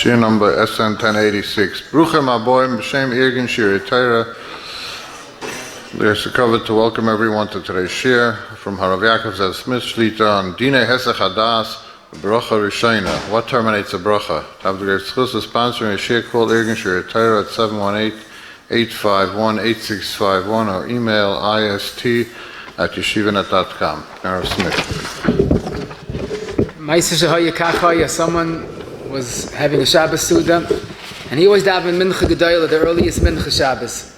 Shir number SN 1086. Bruchem Aboim B'Shem Irgin Shir Torah. There's a cover to welcome everyone to today's shir from Harav Yaakov Zev Smith Shlita on Dine Hesach Hadas Bracha Rishona. What terminates a bracha? Have the great schus of sponsoring a shir called Irgin Shir Torah at 718-851-8651 or email ist@yeshivanet.com. Harav Smith. Someone was having a Shabbos Suda, and he always davened Mincha Gedolah, the earliest Mincha Shabbos.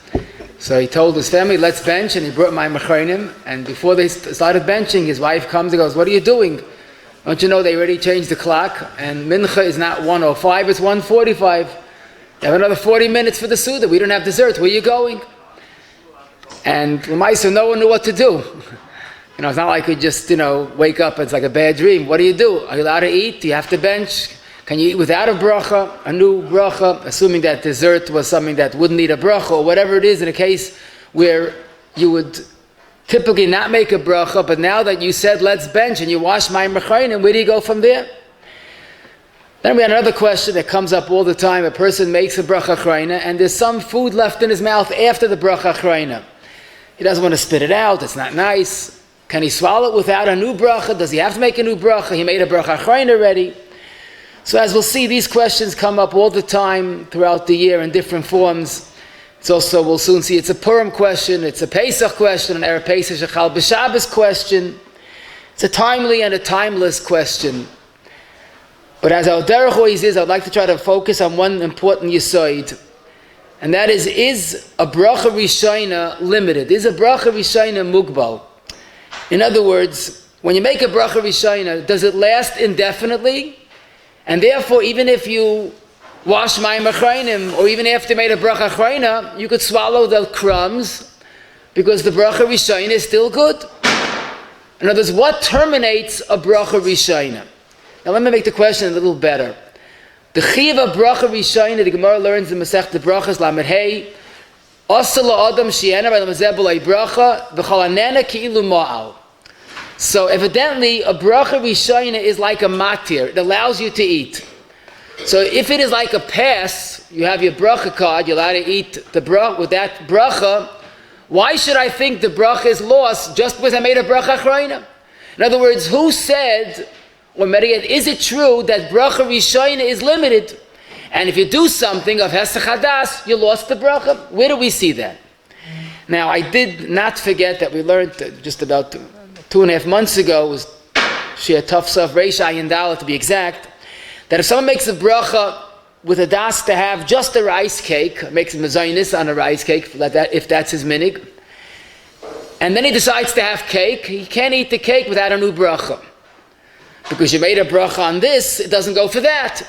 So he told his family, let's bench, and he brought my acharonim, and before they started benching, his wife comes and goes, what are you doing? Don't you know they already changed the clock, and Mincha is not 1:05, it's 1:45. You have another 40 minutes for the Suda, we don't have dessert, where are you going? And Lamaisa, no one knew what to do. It's not like you just, wake up, it's like a bad dream. What do? Are you allowed to eat? Do you have to bench? Can you eat without a bracha, a new bracha, assuming that dessert was something that wouldn't need a bracha, or whatever it is in a case where you would typically not make a bracha, but now that you said let's bench and you wash my acharonim, where do you go from there? Then we had another question that comes up all the time. A person makes a bracha acharona and there's some food left in his mouth after the bracha acharona. He doesn't want to spit it out, it's not nice. Can he swallow it without a new bracha? Does he have to make a new bracha? He made a bracha acharona already. So as we'll see, these questions come up all the time throughout the year in different forms. It's also, we'll soon see, it's a Purim question, it's a Pesach question, an Erev Pesach Shechal B'Shabbos question. It's a timely and a timeless question. But as our derech always is, I'd like to try to focus on one important yesod, and that is a Bracha Rishona limited? Is a Bracha Rishona mugbal? In other words, when you make a Bracha Rishona, does it last indefinitely? And therefore, even if you wash mayim acharonim, or even after you made a bracha acharona, you could swallow the crumbs because the bracha rishona is still good. In other words, what terminates a bracha rishona? Now let me make the question a little better. The chiyuv of bracha rishona, the Gemara learns in Masechta Brachas Lamed Hey, Asa la'adam she'ena b'lamazeh b'lei bracha v'chol hanena ki'ilu ma'al. So evidently, a bracha rishona is like a matir. It allows you to eat. So if it is like a pass, you have your bracha card, you're allowed to eat the bracha with that bracha. Why should I think the bracha is lost just because I made a bracha acharona? In other words, who said, or Mariette, is it true that bracha rishona is limited? And if you do something of hesach hadas, you lost the bracha. Where do we see that? Now, I did not forget that we learned just about 2.5 months ago, was Shia Tafsaf Reish Ayin Dalet to be exact, that if someone makes a bracha with a das to have just a rice cake, makes a mazonis on a rice cake, if that's his minig, and then he decides to have cake, he can't eat the cake without a new bracha. Because you made a bracha on this, it doesn't go for that.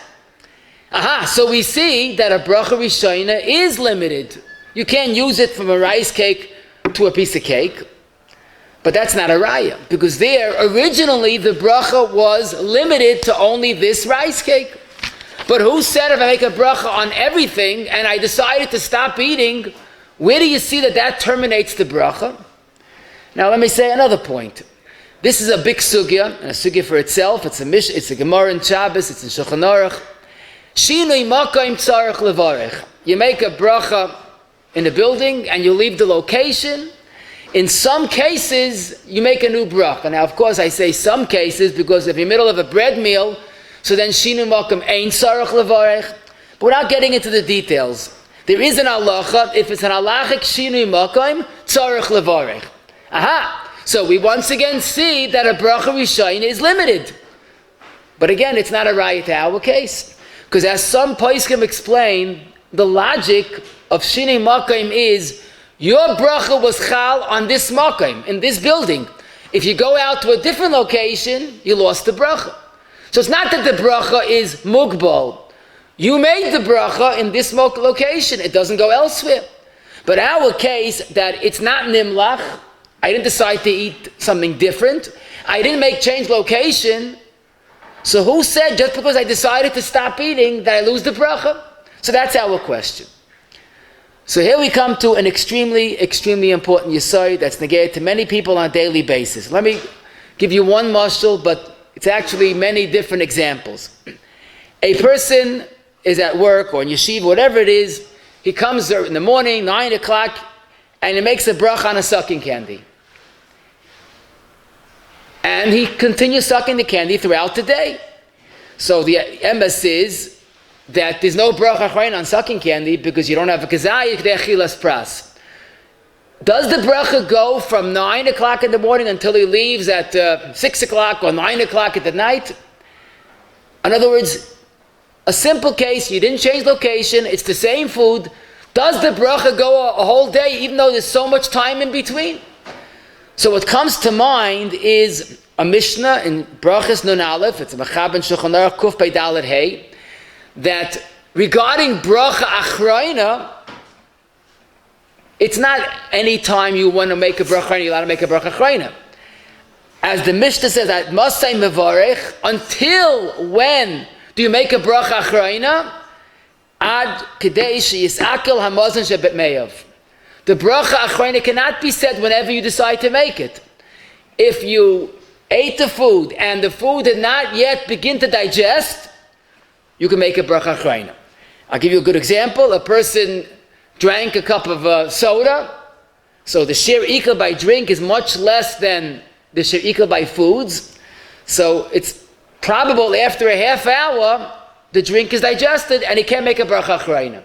So we see that a bracha rishona is limited. You can't use it from a rice cake to a piece of cake. But that's not a raya, because there, originally, the bracha was limited to only this rice cake. But who said if I make a bracha on everything, and I decided to stop eating, where do you see that terminates the bracha? Now let me say another point. This is a big sugya, and a sugya for itself. It's a Gemara in Shabbos, it's in Shulchan Aruch. Shinui makayim tzarich levarech. You make a bracha in a building, and you leave the location. In some cases, you make a new bracha. Now, of course, I say some cases because if you're in the middle of a bread meal, so then shinu makom ein sarach levarech. But we're not getting into the details. There is an halacha. If it's an halachic shinu makom, tzarach levarech. So we once again see that a bracha rishona is limited. But again, it's not a raya to our case. Because as some poskim explain, the logic of shinu makom is your bracha was chal on this makom, in this building. If you go out to a different location, you lost the bracha. So it's not that the bracha is mugbal. You made the bracha in this location. It doesn't go elsewhere. But our case, that it's not nimlach, I didn't decide to eat something different. I didn't change location. So who said just because I decided to stop eating that I lose the bracha? So that's our question. So here we come to an extremely, extremely important yesod that's negated to many people on a daily basis. Let me give you one mashal, but it's actually many different examples. A person is at work or in yeshiva, whatever it is, he comes in the morning, 9 o'clock, and he makes a bracha on a sucking candy. And he continues sucking the candy throughout the day. So the emes is that there's no bracha acharona on sucking candy because you don't have a kazayik de'achilas pras. Does the bracha go from 9 o'clock in the morning until he leaves at 6 o'clock or 9 o'clock at the night? In other words, a simple case, you didn't change location, it's the same food. Does the bracha go a whole day even though there's so much time in between? So what comes to mind is a Mishnah in Brachas Nun Aleph, it's a Mechab and Shulchan Aruch Kuf Pei Dalet Hey, that regarding bracha acharona, it's not any time you want to make a bracha, you're allowed to make a bracha acharona. As the Mishnah says, I must say mevarech, until when do you make a bracha acharona? Ad kedei sheyisakel hamazon shebet meyav. The bracha acharona cannot be said whenever you decide to make it. If you ate the food and the food did not yet begin to digest, you can make a bracha acharona. I'll give you a good example. A person drank a cup of soda, so the shir ikal by drink is much less than the shir ikal by foods. So it's probable after a half hour the drink is digested and he can't make a bracha acharona.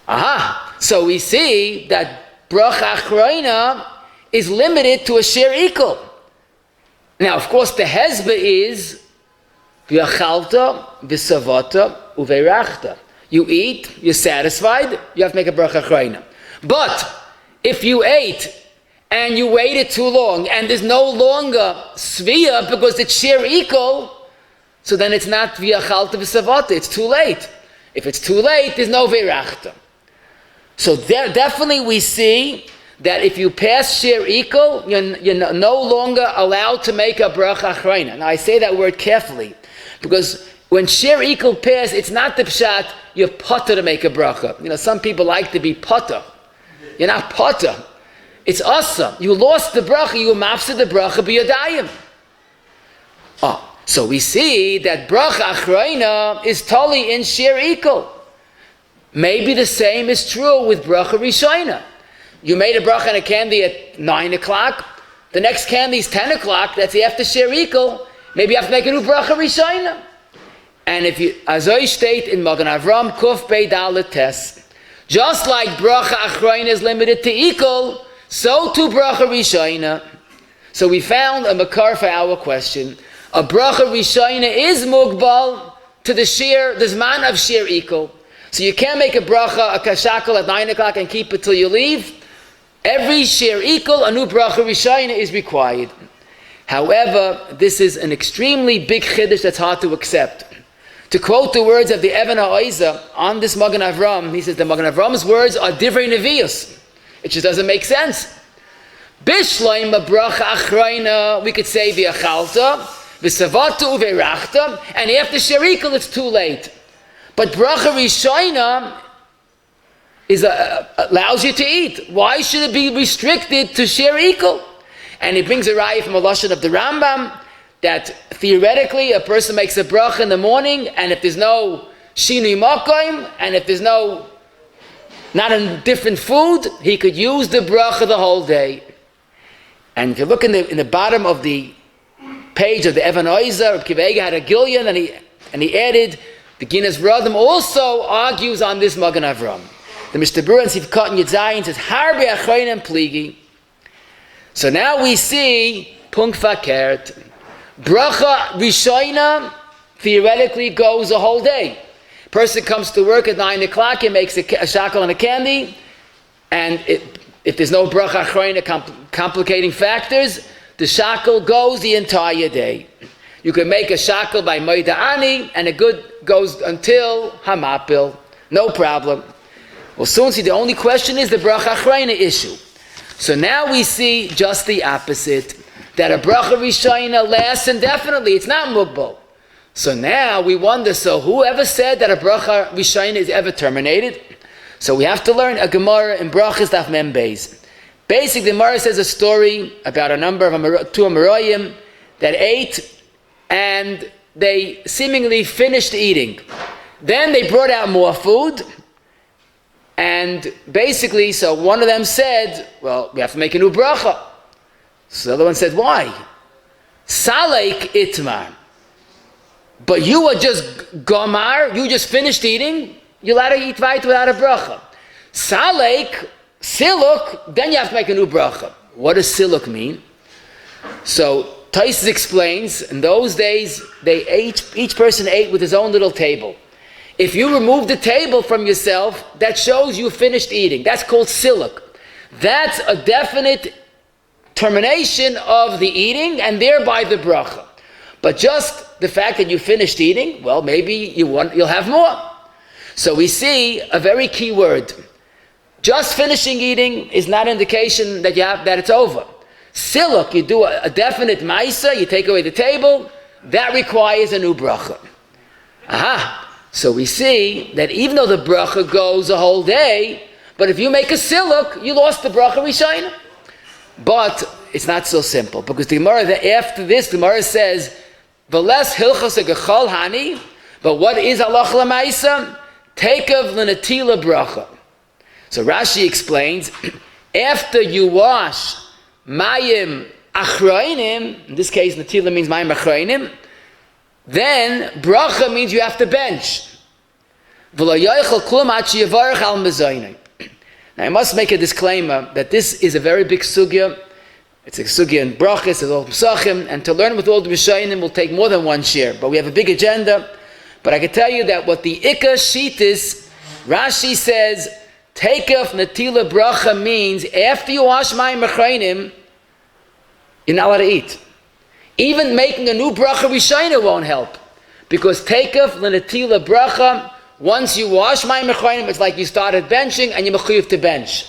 Aha! So we see that bracha acharona is limited to a shir ikal. Now, of course, the hezbollah is v'achalta, v'savata, uveirachta. You eat, you're satisfied, you have to make a bracha acharona. But if you ate and you waited too long and there's no longer svia because it's shir ikal, so then it's not v'achalta v'savata, it's too late. If it's too late, there's no veirachta. So there, definitely we see that if you pass shir ikal, you're no longer allowed to make a bracha acharona. Now I say that word carefully, because when shir ikal pass, it's not the pshat, you're potter to make a bracha. You know, some people like to be potter. You're not potter. It's awesome. You lost the bracha, you mafsid the bracha b'yadayim. Oh, so we see that bracha acharona is totally in shir ikal. Maybe the same is true with Bracha Rishona. You made a bracha on a candy at 9 o'clock. The next candy is 10 o'clock. That's after shir ikal. Maybe you have to make a new Bracha Rishona. And if you, as I state in Magen Avram Kuf Pei Dalet Tes, just like Bracha Acharona is limited to ikal, so too Bracha Rishona. So we found a makar for our question. A Bracha Rishona is mugbal to the zman of shir ikal. So you can't make a bracha, a kashakal at 9 o'clock and keep it till you leave. Every shir ikal, a new bracha rishona is required. However, this is an extremely big chiddush that's hard to accept. To quote the words of the Even HaOiza on this Magen Avram, he says the Magen Avram's words are divrei nevius. It just doesn't make sense. Bishloim a bracha acharona, we could say v'achalta, v'savata uveirachta, and after shir ikal it's too late. But bracha rishona allows you to eat. Why should it be restricted to shir ikal? And he brings a raya from a lashon of the Rambam that theoretically a person makes a bracha in the morning, and if there's no shinui makom, and if there's not a different food, he could use the bracha the whole day. And if you look in the bottom of the page of the Even HaOiza, Reb Kiva Eiger had a gillion, and he added. The Guinness Radam also argues on this Magen Avram. The Mishnah Berurah and Sivkot and Yitzayin says, Harbe acharonim pligi. So now we see, Punk Fakert, Bracha Rishona theoretically goes a whole day. Person comes to work at 9 o'clock and makes a shackle and a candy, and if there's no Bracha Acharona complicating factors, the shackle goes the entire day. You can make a shackle by Moida Ani, and it goes until Hamapil. No problem. We'll soon see the only question is the Bracha Acharona issue. So now we see just the opposite, that a Bracha Rishona lasts indefinitely. It's not mugbal. So now we wonder, so whoever said that a Bracha Rishona is ever terminated? So we have to learn a Gemara in Brachas Daf Mem Beis. Basically, the Gemara says a two Amoraim that ate, and they seemingly finished eating. Then they brought out more food, and basically, so one of them said, well, we have to make a new bracha. So the other one said, why? Salek itmar. But you were just gomar, you just finished eating, you're allowed to eat right without a bracha. Salek, siluk, then you have to make a new bracha. What does siluk mean? So Taisus explains, in those days, each person ate with his own little table. If you remove the table from yourself, that shows you finished eating. That's called siluk. That's a definite termination of the eating and thereby the bracha. But just the fact that you finished eating, well, maybe you'll have more. So we see a very key word. Just finishing eating is not an indication that it's over. Siluk, you do a definite maisa, you take away the table, that requires a new bracha. Aha! So we see that even though the bracha goes a whole day, but if you make a siluk, you lost the bracha Rishona. But it's not so simple, because the Gemara, after this, the Gemara says, "V'les hilchos agachol hani." But what is halacha l'maisa? Takev l'natila bracha. So Rashi explains, after you wash mayim acharonim, in this case natila means mayim acharonim, then bracha means you have to bench. Now I must make a disclaimer that this is a very big sugya. It's a sugya in brachas, it's all pesachim, and to learn with all the rishonim will take more than one share. But we have a big agenda. But I can tell you that what the ikka sheet is, Rashi says, takeoff natila bracha means after you wash mayim acharonim, you're not allowed to eat. Even making a new bracha Rishona won't help. Because takeoff l'natila bracha, once you wash mayim acharonim, it's like you started benching and you're mechuyev to bench.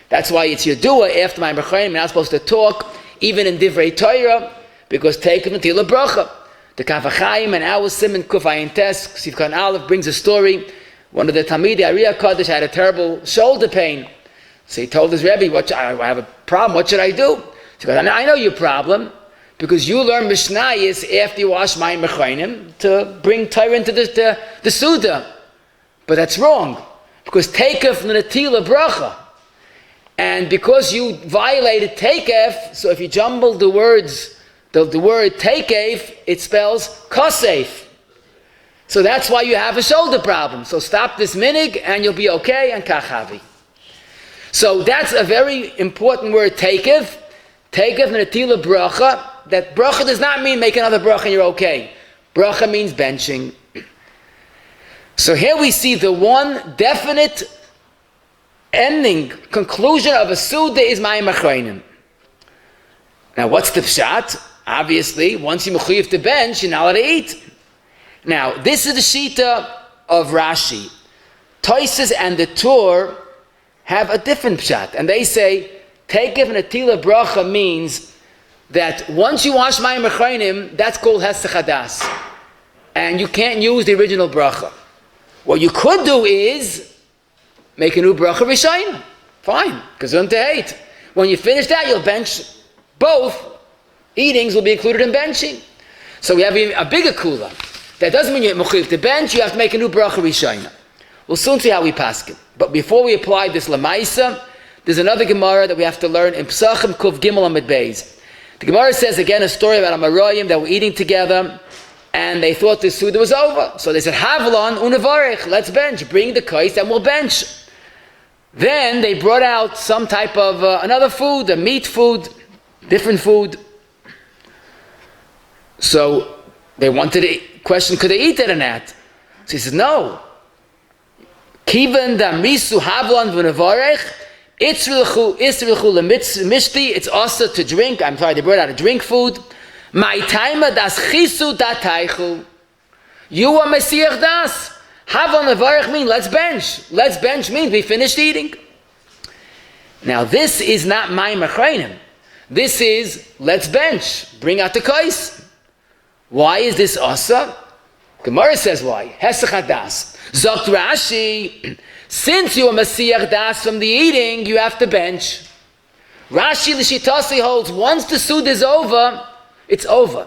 That's why it's your dua after mayim acharonim. You're not supposed to talk, even in divrei Torah, because takeoff l'natila bracha. The Kaf HaChaim and our Simon Kuf Ayin Tes, Sivkan Aleph brings a story. One of the Talmidei Ariya Kodesh had a terrible shoulder pain. So he told his Rebbe, I have a problem, what should I do? He goes, I know your problem, because you learn Mishnayos after you wash mayim acharonim to bring Torah into the Suda. But that's wrong, because takeoff l'natila bracha. And because you violated takeoff, so if you jumble the words, the word takeoff, it spells kosef. So that's why you have a shoulder problem. So stop this minig and you'll be okay, and kachavi. So that's a very important word, takeoff. Takeoff natila bracha. That bracha does not mean make another bracha and you're okay. Bracha means benching. So here we see the one definite ending, conclusion of a Suda is mayim acharonim. Now what's the pshat? Obviously, once you mechuyev to bench, you're not allowed to eat. Now, this is the shita of Rashi. Taisus and the Tur have a different pshat, and they say, takeoff natila bracha means that once you wash mayim acharonim, that's called hesach hadas, and you can't use the original bracha. What you could do is make a new bracha Rishona. Fine, kazun tehait. When you finish that, you'll bench. Both eatings will be included in benching. So we have a bigger kula. That doesn't mean you're mechuyev to bench. You have to make a new bracha Rishona. We'll soon see how we paskin. But before we apply this lamaisa, there's another Gemara that we have to learn in Pesachim Kuf Gimel Amid Beis. The Gemara says again a story about Amoraim that were eating together, and they thought the Suda was over. So they said, Havlon unevarich, let's bench. Bring the kais and we'll bench. Then they brought out some type of another food, a meat food, different food. So they wanted to question, could they eat it or not? So he says, no. Kivan da misu havlan v'nevarech, itzrilchu lemishti, it's also to drink. I'm sorry, they brought out a drink food. My taima das chisu da taichu. You are Messiah das. Havlan v'nevarech means let's bench. Let's bench means we finished eating. Now this is not mayim acharonim. This is let's bench. Bring out the kais. Why is this asa? Gemara says why. Hesach hadas. Zokt Rashi, since you are Messiah das from the eating, you have to bench. Rashi l'shitasi holds once the Suda is over, it's over.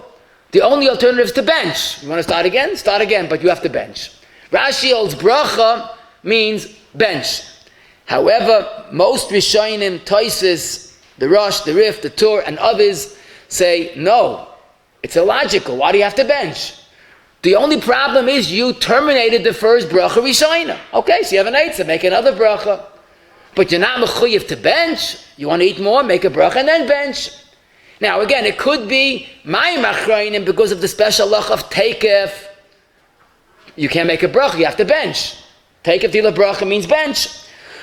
The only alternative is to bench. You want to start again? Start again, but you have to bench. Rashi holds bracha means bench. However, most Rishonim, Toises, the Rosh, the Rif, the Tur, and others say, no, it's illogical. Why do you have to bench? The only problem is you terminated the first Bracha Rishona. Okay, so you have an eitzah, make another bracha. But you're not mechuyev to bench. You want to eat more, make a bracha and then bench. Now again, it could be mayim acharonim because of the special lach of teikef. You can't make a bracha, you have to bench. Teikef tila bracha means bench.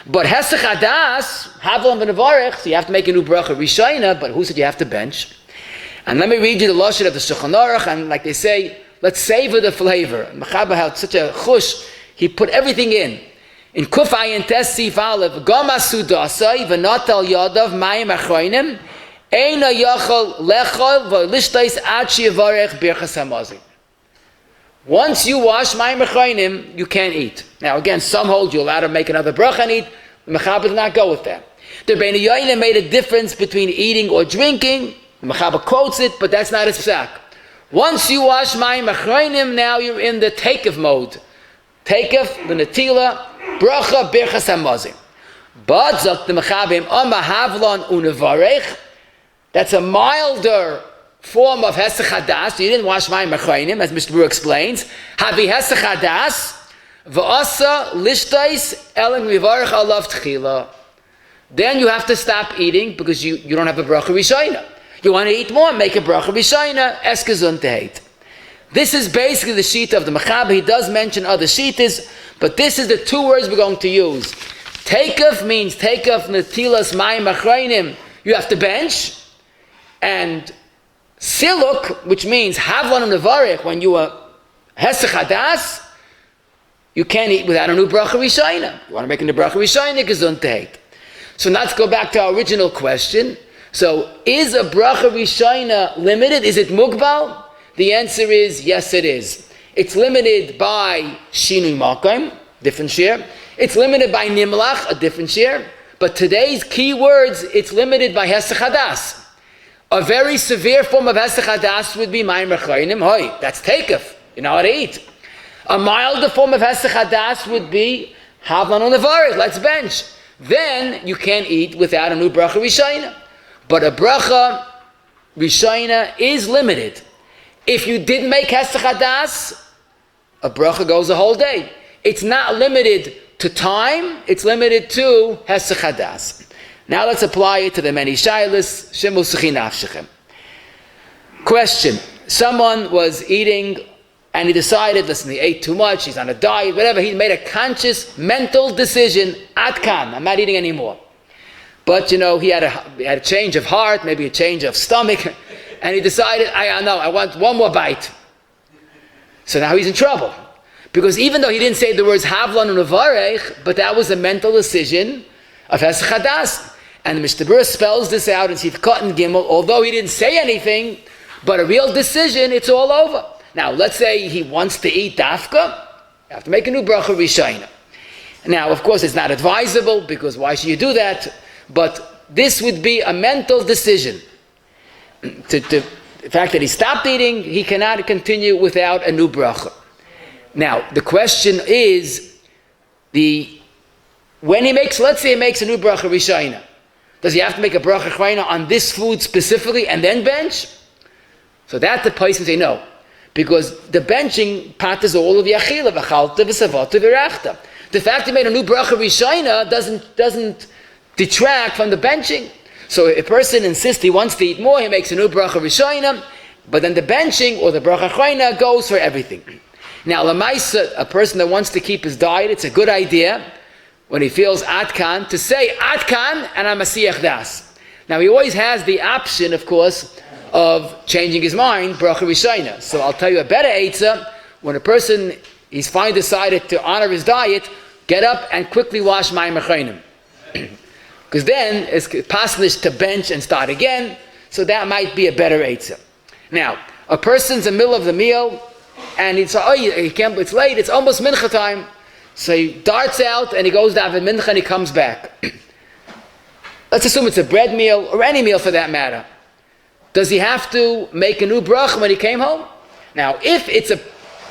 But hesach hadas, havlam v'nevarech, so you have to make a new bracha Rishona, but who said you have to bench? And let me read you the lashon of the Shulchan Aruch, and like they say, let's savor the flavor. Mechaber had such a chush, he put everything in. In Kuf Ayin Tes Sif Aleph, Gama Sudasai v'natal yadav mayim acharonim, eina yachol lechol v'lishtais ad sheyivarech birchas hamazon. Once you wash mayim acharonim, you can't eat. Now again, some hold you're allowed to make another bracha and eat. The Mechaber did not go with that. The Bein Yoyim made a difference between eating or drinking. The Mechaber quotes it, but that's not his psak. Once you wash mayim acharonim, now you're in the takeoff mode. Takeoff, the netila, bracha, birchas hamazon. But, zok the Mechabim, Oma havlon unevarech, that's a milder form of hesach hadas. You didn't wash mayim acharonim, as Mr. Brewer explains. Havi hesach hadas, v'asa lishtais eleng mivarech alav tchila. Then you have to stop eating because you don't have a bracha rishona. You want to eat more, make a bracha rishona, eskazun tehet. This is basically the sheet of the Mechaber. He does mention other sheetas, but this is the two words we're going to use. Takeoff means takeoff netilas mayim acharonim. You have to bench. And siluk, which means havlan nevarech, when you are hesach hadas, you can't eat without a new bracha rishona. You want to make a new bracha rishona, gezun tehet. So now let's go back to our original question. So is a bracha rishona limited? Is it mugbal? The answer is yes, it is. It's limited by shinui makom, different share. It's limited by nimlach, a different share. But today's key words, it's limited by hesach hadas. A very severe form of hesach hadas would be mayim acharonim. Hoi, that's takeoff. You know how to eat. A milder form of hesach hadas would be havlan unevarech. Let's bench. Then you can't eat without a new bracha rishona. But a bracha rishona is limited. If you didn't make hesach hadas, a bracha goes a whole day. It's not limited to time, it's limited to hesach hadas. Now let's apply it to the many shaylas. Shemu suchi nafshechem. Question. Someone was eating and he decided, listen, he ate too much, he's on a diet, whatever. He made a conscious mental decision, atkan, I'm not eating anymore. But, he had a change of heart, maybe a change of stomach, and he decided, I want one more bite. So now he's in trouble. Because even though he didn't say the words havlan and nevarech, but that was a mental decision of hesach hadas. And Mr. Burr spells this out in Sifkat and Gimel, although he didn't say anything, but a real decision, it's all over. Now, let's say he wants to eat dafka, you have to make a new bracha rishona. Now, of course, it's not advisable, because why should you do that? But this would be a mental decision. The fact that he stopped eating, he cannot continue without a new bracha. Now, the question is, when he makes, let's say he makes a new bracha rishona, does he have to make a bracha acharona on this food specifically and then bench? So that the person say no. Because the benching part is all of the achila, v'chalta, v'savata, v'rachta. The fact he made a new bracha rishona doesn't detract from the benching. So if a person insists he wants to eat more, he makes a new bracha rishona, but then the benching or the bracha acharona goes for everything. Now, lamaisa, a person that wants to keep his diet, it's a good idea when he feels atkan to say atkan and I'm a siyach das. Now, he always has the option, of course, of changing his mind, bracha rishona. So I'll tell you a better eitzah, when a person, he's finally decided to honor his diet, get up and quickly wash mayim acharonim. Because then it's possible to bench and start again, so that might be a better eitzah. Now, a person's in the middle of the meal, and he says, it's late, it's almost mincha time. So he darts out and he goes davened mincha and he comes back. Let's assume it's a bread meal, or any meal for that matter. Does he have to make a new bracha when he came home? Now, if it's a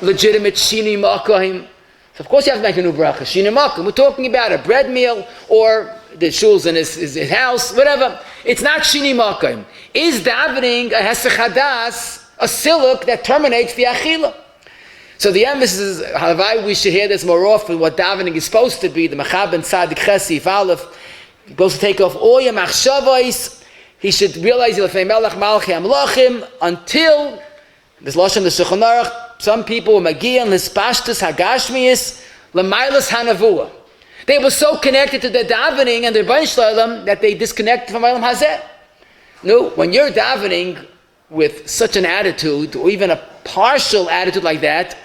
legitimate shinui makom, So of course you have to make a new bracha. Shinimakum, we're talking about a bread meal or the shul's in his house, whatever. It's not shinimakum. Is davening a hesach hadas, a siluk that terminates the achila? So the emphasis is, halavai, we should hear this more often, what davening is supposed to be. The Machab and Tzadik Chesif Aleph, he's supposed to take off all your machshavos. He should realize Yilfei Melech Malchi Amlachim until, there's Lashon the Shulchan Aruch, some people were Magian, Lispashtus Hagashmius, Lamailas Hanavua. They were so connected to their davening and their bentch that they disconnected from Olam Hazeh. No, when you're davening with such an attitude, or even a partial attitude like that,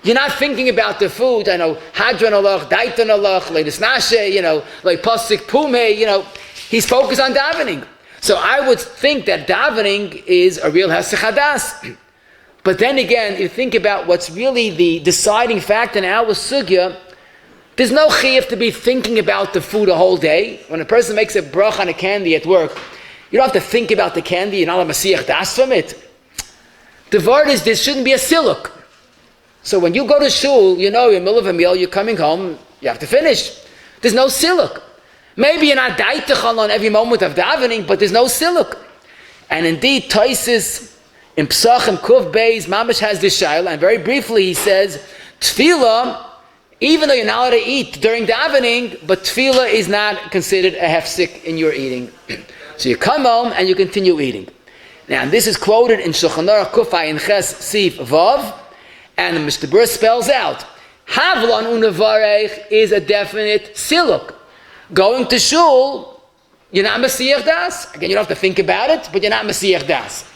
you're not thinking about the food. I know, Hadran Allah, Daitan Allah, Leidus Nashe, like Pasik Pume, he's focused on davening. So I would think that davening is a real hesach hadas. But then again, you think about what's really the deciding factor in our sugya. There's no chiyuv to be thinking about the food a whole day. When a person makes a bracha on a candy at work, you don't have to think about the candy. You're not a masiyach das from it. The word is there shouldn't be a siluk. So when you go to shul, you're in the middle of a meal, you're coming home, you have to finish. There's no siluk. Maybe you're not daitachal on every moment of davening, but there's no siluk. And indeed, Taisis in Psachim Kuf Beis, Mamash has this shaila, and very briefly he says, tefillah, even though you're not allowed to eat during davening, but tefillah is not considered a hefsik in your eating. So you come home and you continue eating. Now, this is quoted in Shulchan Aruch Kuf Ayin Ches Sif Vav, and Mr. Burr spells out, Havlan unavarech is a definite siluk. Going to shul, you're not Masiyach Das. Again, you don't have to think about it, but you're not Masiyach Das.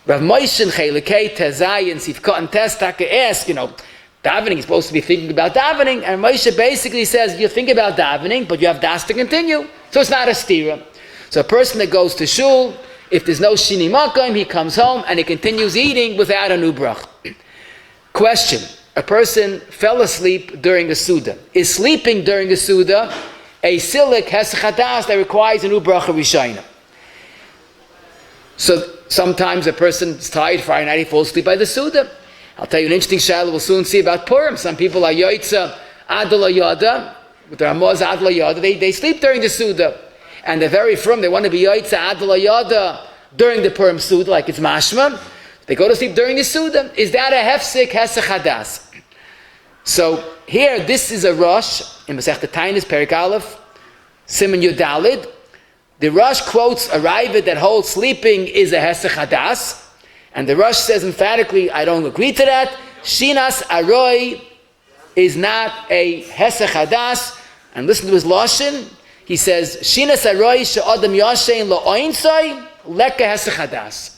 Rav Moshe and Chelekei Tezai and Sifka and Testaka ask, davening is supposed to be thinking about davening, and Moshe basically says, you think about davening, but you have Das to continue. So it's not a stira. So a person that goes to shul, if there's no shini makam, he comes home and he continues eating without a new brach. Question. A person fell asleep during the Suda. Is sleeping during the Suda a silik hesach hadas that requires a new Bracha Rishona? So sometimes a person is tired Friday night, he falls asleep by the Suda. I'll tell you an interesting shayla we'll soon see about Purim. Some people are yoitza adla yada, with their Ramaz adla yada, they sleep during the Suda. And they're very firm, they want to be yoitza adla yada during the Purim Suda, like it's mashma. They go to sleep during the Suda. Is that a hefsik hesach hadas? So here, this is a Rosh in Masechta Tainis Perik Aleph, Siman Yudalid. The Rosh quotes a Ravid that holds sleeping is a hesach hadas, and the Rosh says emphatically, I don't agree to that. Shinas aroi is not a hesach hadas, and listen to his lashon. He says Shinas aroi she'adam yashein la'oinsai leka hesach hadas.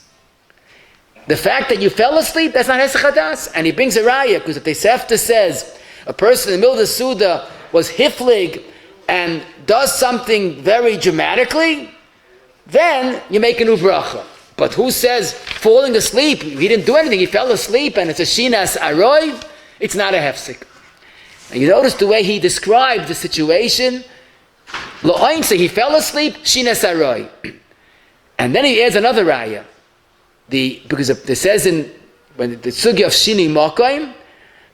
The fact that you fell asleep, that's not hesach hadas. And he brings a raya, because if the Sefta says a person in the middle of the Suda was hiflig and does something very dramatically, then you make a new bracha. But who says falling asleep, he didn't do anything, he fell asleep and it's a shinas aroi, it's not a hefsik. And you notice the way he describes the situation, La'oinse, he fell asleep, shinas aroi. And then he adds another raya. Because it says when the sugya of shini makayim,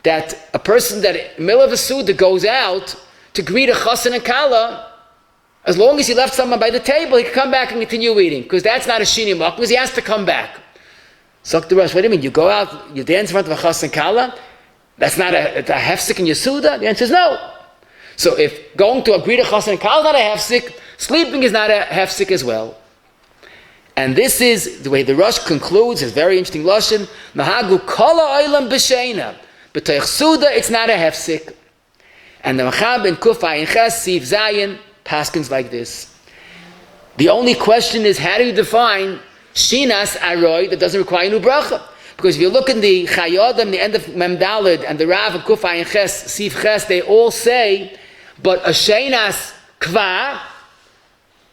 that a person that in the middle of a suda goes out to greet a chassan and kala, as long as he left someone by the table, he can come back and continue eating, because that's not a shini makayim, because he has to come back. So the Rosh, what do you mean? You go out, you dance in front of a chassan and kala, that's not a hefsik in your suda? The answer is no. So if going to greet a chassan and kala is not a hefsik, sleeping is not a hefsik as well. And this is the way the Rosh concludes his very interesting lashon. Mahagu kala oilam b'sheina, b'toich suda it's not a hefsik. And the Machab in Kuf Ayin Ches Sif Zayin paskins like this. The only question is, how do you define shinas aroi that doesn't require new bracha? Because if you look in the Chayodim, the end of Mem Daled, and the Rav in Kuf Ayin Ches Sif Ches, they all say, but a shinas kva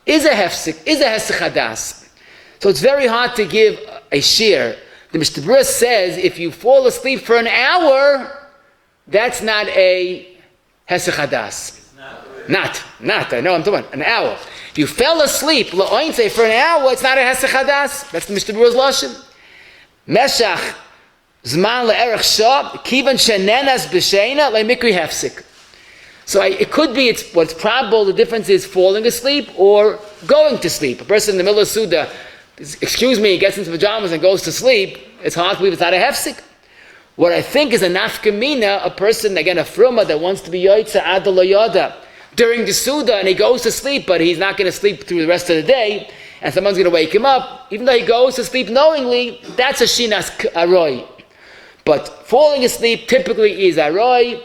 is a hefsik, is a hesach hadas. So it's very hard to give a shir. The Mr. Bruce says if you fall asleep for an hour, that's not a hesach hadas. Not. I know I'm talking an hour. If you fell asleep, la'oinse, for an hour, it's not a hesach hadas. That's the Mr. Bruce lashon. Meshach Zman le'erech shah, kivan shenenas b'sheina le'mikri hefsik. So it could be, what's probable, the difference is falling asleep or going to sleep. A person in the middle of Suda, excuse me, gets into pajamas and goes to sleep, it's hard to believe it's not a hefsik. What I think is a nafkamina, a person, again, a fruma that wants to be yoytza adal yoda during the Suda and he goes to sleep, but he's not going to sleep through the rest of the day, and someone's going to wake him up, even though he goes to sleep knowingly, that's a shinas aroi. But falling asleep typically is aroi.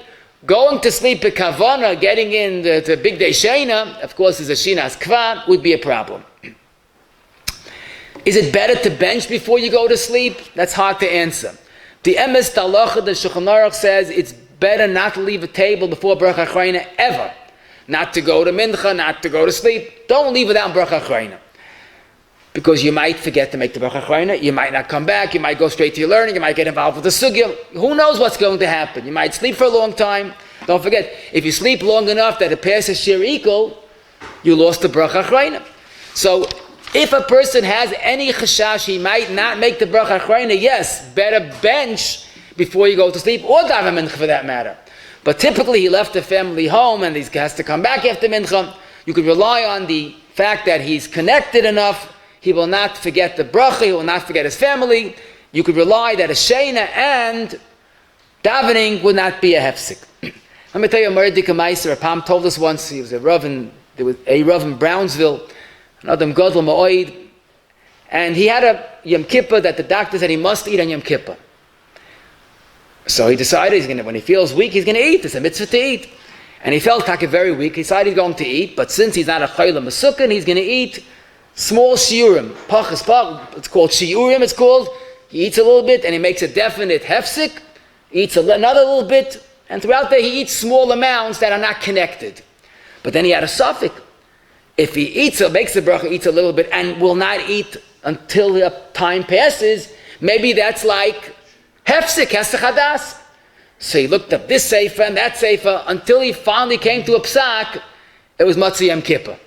Going to sleep at kavana, getting in the big day shena, of course, is a shinas kva, would be a problem. Is it better to bench before you go to sleep? That's hard to answer. The emes talacha, the Shulchan Aruch says it's better not to leave a table before Bracha Acharona ever. Not to go to mincha, not to go to sleep. Don't leave without Bracha Acharona. Because you might forget to make the Bracha Rishona, you might not come back, you might go straight to your learning, you might get involved with the sugya. Who knows what's going to happen? You might sleep for a long time. Don't forget, if you sleep long enough that it passes shir equal, you lost the Bracha Rishona. So, if a person has any chashash, he might not make the Bracha Rishona, yes, better bench before you go to sleep, or daven mincha for that matter. But typically he left the family home and he has to come back after mincha. You can rely on the fact that he's connected enough. He will not forget the bracha, he will not forget his family. You could rely that a shena and davening would not be a hefsik. Let me tell you a Mordecai Meiser. Pam told us once, he was a Rav in Brownsville, an Adam Godel Ma'oid, and he had a Yom Kippur that the doctor said he must eat on Yom Kippur. So he decided when he feels weak, he's going to eat. It's a mitzvah to eat. And he felt very weak. He decided he's going to eat, but since he's not a chayla masukkan, he's going to eat small shiurim, pachas pach, it's called shiurim, it's called. He eats a little bit and he makes a definite hefsik, eats another little bit, and throughout there he eats small amounts that are not connected. But then he had a suffix. If he makes the bracha, eats a little bit, and will not eat until the time passes, maybe that's like hefsik, hesach hadas. So he looked up this sefer and that sefer until he finally came to a psak, it was Matzah Yom Kippur.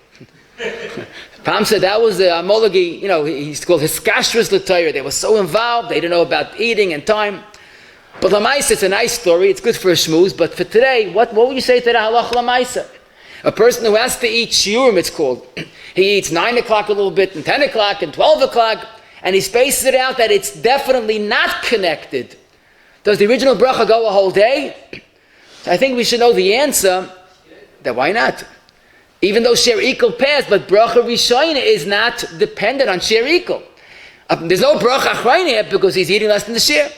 Pam said that was the Amolagi, he's called Hiskashrus L'Torah. They were so involved, they didn't know about eating and time. But Lamaisa, it's a nice story, it's good for a shmooze, but for today, what would you say to the halach Lamaisa? A person who has to eat shiurim, it's called. He eats 9 o'clock a little bit, and 10 o'clock, and 12 o'clock, and he spaces it out that it's definitely not connected. Does the original bracha go a whole day? So I think we should know the answer, that why not? Even though Sher Ekel passed, but Bracha Rishona is not dependent on Sher Ekel. There's no Bracha Acharona yet because he's eating less than the Sher.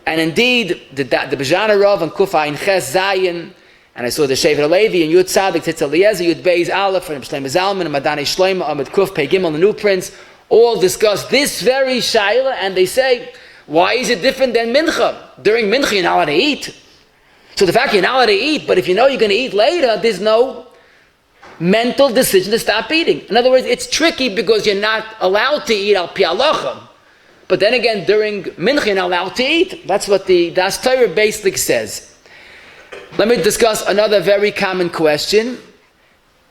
And indeed, the Bejana Rav and Kufa in Ches Zayin, and I saw the Shevet Levi and Yud Tzadik, Tzitz Eliezer, Yud Beis Aleph, and Shlomo Zalman, and Madani Shlomo, Ahmed Kuf, Pei Gimel, the New Prince, all discuss this very Shaila, and they say, why is it different than Mincha? During Mincha, you're not allowed to eat. So the fact you're not allowed to eat, but if you know you're going to eat later, there's no mental decision to stop eating. In other words, it's tricky because you're not allowed to eat al pi halacha. But then again, during mincha, you're not allowed to eat. That's what the Das Torah basically says. Let me discuss another very common question,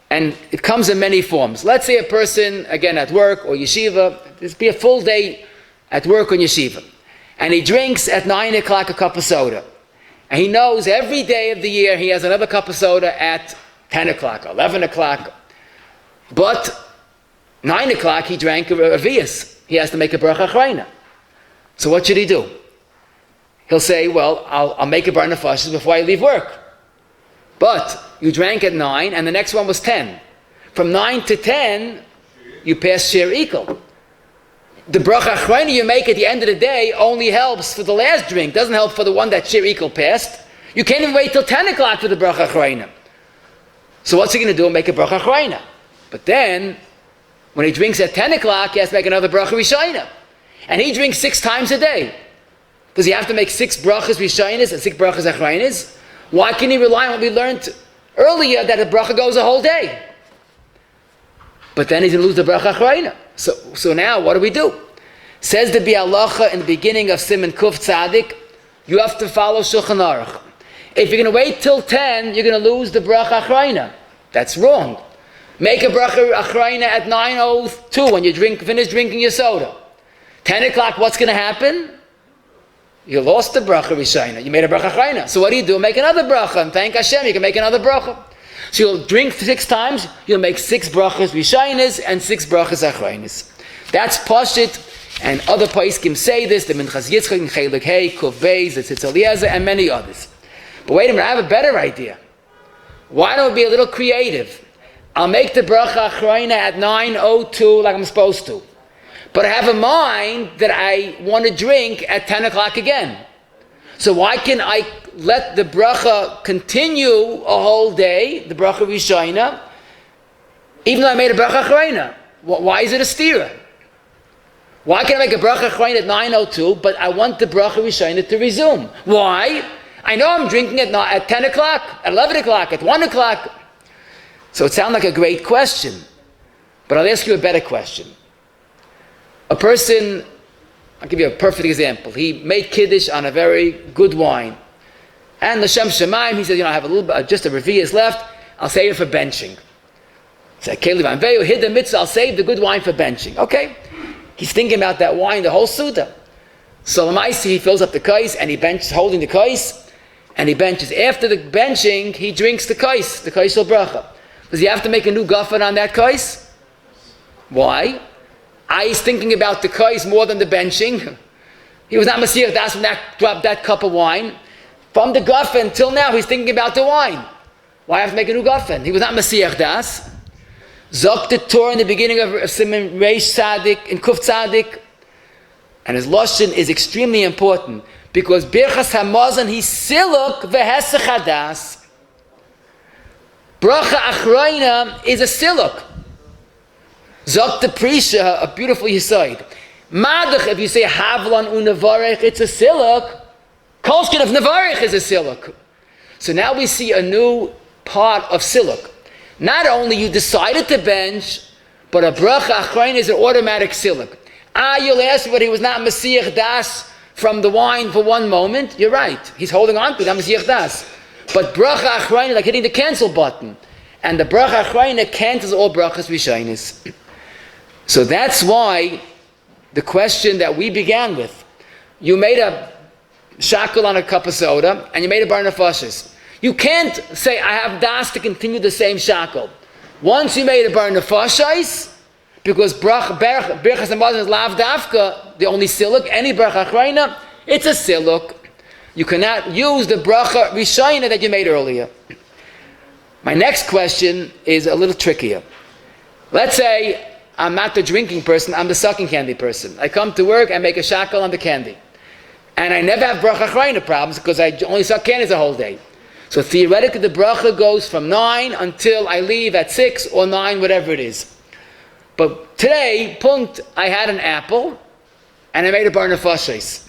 and it comes in many forms. Let's say a person, again, at work or yeshiva, this be a full day at work or yeshiva, and he drinks at 9 o'clock a cup of soda. And he knows every day of the year he has another cup of soda at 10 o'clock, 11 o'clock. But 9 o'clock he drank a vias. He has to make a bracha acharona. So what should he do? He'll say, well, I'll make a bar nefashos before I leave work. But you drank at 9 and the next one was 10. From 9 to 10, you pass shir equal. The bracha acharona you make at the end of the day only helps for the last drink, doesn't help for the one that shir equal passed. You can't even wait till 10 o'clock for the bracha acharona. So what's he going to do? Make a bracha acharona. But then, when he drinks at 10 o'clock, he has to make another bracha rishona. And he drinks 6 times a day. Does he have to make 6 brachas rishonas and 6 brachas acharonis? Why can he rely on what we learned earlier, that the bracha goes a whole day? But then he's going to lose the bracha acharona. So now, what do we do? Says the Bialacha in the beginning of Siman Kuf Tzadik, you have to follow Shulchan Aruch. If you're going to wait till 10, you're going to lose the bracha acharona. That's wrong. Make a bracha acharona at 9:02 when you finish drinking your soda. 10 o'clock, what's going to happen? You lost the Bracha Rishona. You made a Bracha Acharona. So what do? Make another Bracha and thank Hashem. You can make another Bracha. So you'll drink 6 times. You'll make 6 Brachas Rishonas and 6 Brachas Achronas. That's Pashit. And other Paiskim say this. The Minchas Yitzchak and Chelik Hey, Kuf Beis, the Tzitz Eliezer, and many others. But wait a minute. I have a better idea. Why don't we be a little creative? I'll make the Bracha Acharona at 9:02 like I'm supposed to. But I have a mind that I want to drink at 10 o'clock again. So why can I let the bracha continue a whole day, the Bracha Rishona, even though I made a Bracha Acharona? Why is it a stira? Why can I make a Bracha Acharona at 9:02, but I want the Bracha Rishona to resume? Why? I know I'm drinking at 10 o'clock, at 11 o'clock, at 1 o'clock. So it sounds like a great question, but I'll ask you a better question. A person, I'll give you a perfect example. He made Kiddush on a very good wine. And L'Shem Shemaim, he said, I have a little bit, just a revius left, I'll save it for benching. He said, Kelev Anveyu, hid the mitzvah, I'll save the good wine for benching. Okay. He's thinking about that wine the whole Suda. So Lamaisi, he fills up the kais, and he benches, holding the kais, and he benches. After the benching, he drinks the kais shel bracha. Does he have to make a new guffin on that kais? Why? He's thinking about the kais more than the benching. He was not Mashiach Das from that cup of wine. From the guffin till now, he's thinking about the wine. Why have to make a new guffin? He was not Mashiach Das. Zok the Torah in the beginning of Simon Reish Tzadik and Kuf Tzadik. And his Lashon is extremely important because Birchas HaMazon, he's siluk v'hesach hadas. Bracha Acharona is a siluk. Zok the Prisha, a beautiful yisoid. Madach, if you say Havlan u'nevarech, it's a siluk. Kolshkin of nevarech is a siluk. So now we see a new part of siluk. Not only you decided to bench, but a Bracha Acharona is an automatic siluk. You'll ask me, but he was not Mashiach Das from the wine for one moment. You're right. He's holding on to it, not Mashiach Das. But Bracha Acharona, like hitting the cancel button. And the Bracha Acharona cancels all Brachas Rishonos. So that's why the question that we began with, you made a shackle on a cup of soda, and you made a bar nefashis. You can't say, I have das to continue the same shackle. Once you made a bar nefashis, because Birchas HaMazon is lav dafka, the only siluk, any Bracha Acharona, it's a siluk. You cannot use the Bracha Rishona that you made earlier. My next question is a little trickier. Let's say I'm not the drinking person, I'm the sucking candy person. I come to work and make a shackle on the candy. And I never have Bracha Acharona problems because I only suck candies the whole day. So theoretically the bracha goes from 9 until I leave at 6 or 9, whatever it is. But today, punkt, I had an apple and I made a bar nefashis.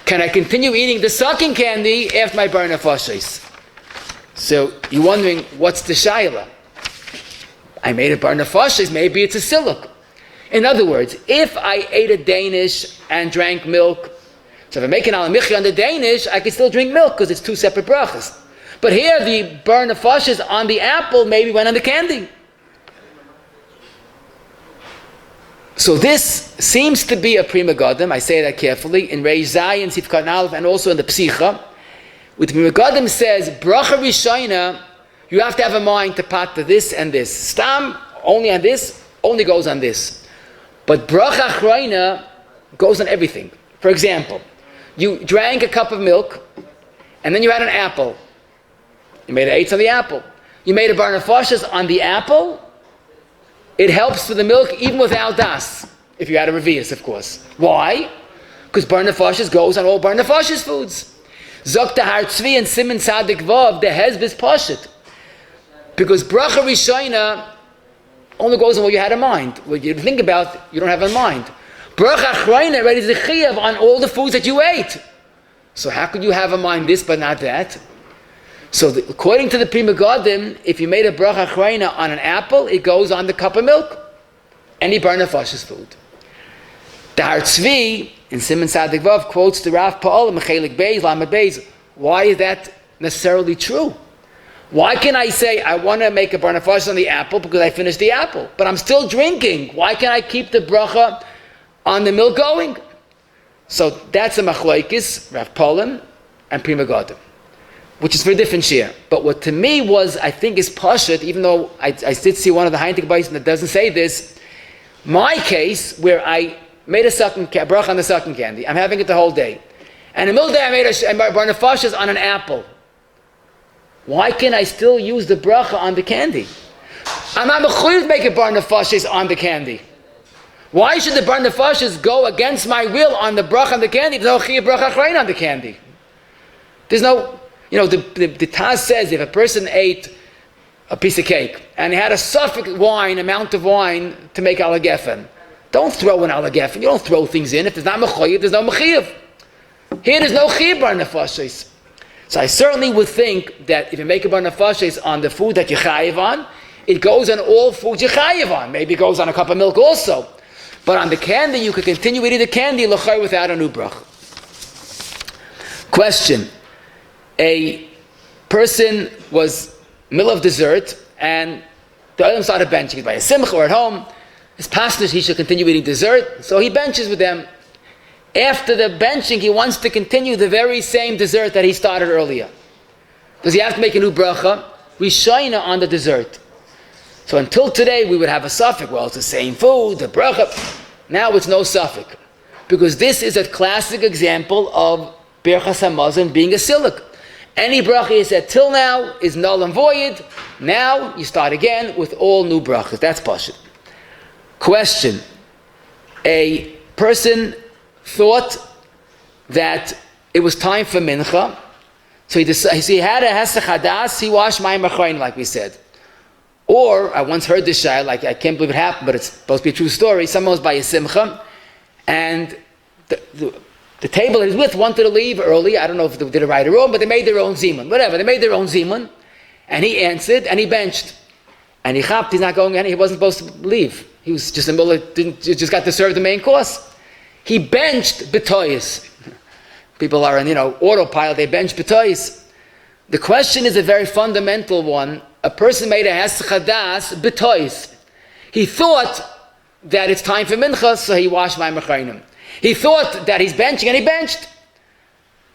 Can I continue eating the sucking candy after my bar nefashis? So you're wondering, what's the shayla? I made a bar nefashis, maybe it's a siluk. In other words, if I ate a Danish and drank milk, so if I'm making alamichi on the Danish, I can still drink milk because it's 2 separate brachas. But here, the bar nefashis on the apple maybe went on the candy. So this seems to be a prima gadam, I say that carefully, in Reish Zayin, Sifkat Aleph, and also in the Psicha. With prima gadam says, Bracha Rishona, you have to have a mind to pat to this and this. Stam, only on this, only goes on this. But Bracha Acharona goes on everything. For example, you drank a cup of milk, and then you had an apple. You made an eitz on the apple. You made a bar nefashis on the apple. It helps for the milk even without das, if you had a revius, of course. Why? Because bar nefashis goes on all bar nefashis foods. Zok tahar tzvi and simin sadik vav, the hezbis pashit. Because bracha rishona only goes on what you had in mind. What you think about, you don't have in mind. Bracha acharona already is a chiyav on all the foods that you ate. So how could you have in mind this but not that? So according to the Prima Gadim, if you made a bracha acharona on an apple, it goes on the cup of milk. Any bar nefashis food. The Har Tzvi in Siman Sadik Vav quotes the Rav Pa'al Mechelik Beis Lamed Beis. Why is that necessarily true? Why can I say I want to make a bar nefashis on the apple because I finished the apple, but I'm still drinking? Why can't I keep the bracha on the milk going? So that's a machlokes, Rav Polen and Pri Megadim, which is for a different share. But what to me was, I think, is pashut, even though I did see one of the Heintig Bison that doesn't say this. My case, where I made a bracha on the sucking candy, I'm having it the whole day. And in the middle of the day, I made a bar nefashos on an apple. Why can I still use the bracha on the candy? I'm not mechuyev to make a bar nefashos on the candy. Why should the bar nefashos go against my will on the bracha on the candy? There's no chiyuv bracha achrein on the candy. There's no, the Taz says if a person ate a piece of cake and he had a suffix amount of wine to make alagefen, don't throw in alagefen. You don't throw things in. If there's not mechuyev, there's no mechuyev. Here there's no chiyuv bar nefashos. So I certainly would think that if you make a bar nefashos on the food that you chayiv on, it goes on all foods you chayiv on. Maybe it goes on a cup of milk also. But on the candy, you could continue eating the candy l'chai without a new bracha. Question. A person was middle of dessert, and the other started benching by a simcha or at home. His pastor, he should continue eating dessert, so he benches with them. After the benching, he wants to continue the very same dessert that he started earlier. Does he have to make a new bracha? Rishona on the dessert. So until today, we would have a suffix. Well, it's the same food, the bracha. Now it's no suffix. Because this is a classic example of Berchas HaMazon being a silik. Any bracha you said till now is null and void. Now you start again with all new brachas. That's pashut. Question. A person thought that it was time for mincha. So he had a hesach hadas, he washed mayim acharonim, like we said. Or, I once heard this shayla, like I can't believe it happened, but it's supposed to be a true story. Someone was by a simcha, and the table he was with wanted to leave early. I don't know if they did it right or wrong, but they made their own zimun. Whatever, they made their own zimun, and he answered, and he benched. And he chapped, he's not going any, he wasn't supposed to leave. He was just in the middle of, just got to serve the main course. He benched betoyis. People are on, autopilot, they bench betoyis. The question is a very fundamental one. A person made a hesach hadas betois. He thought that it's time for mincha, so he washed mayim acharonim. He thought that he's benching, and he benched.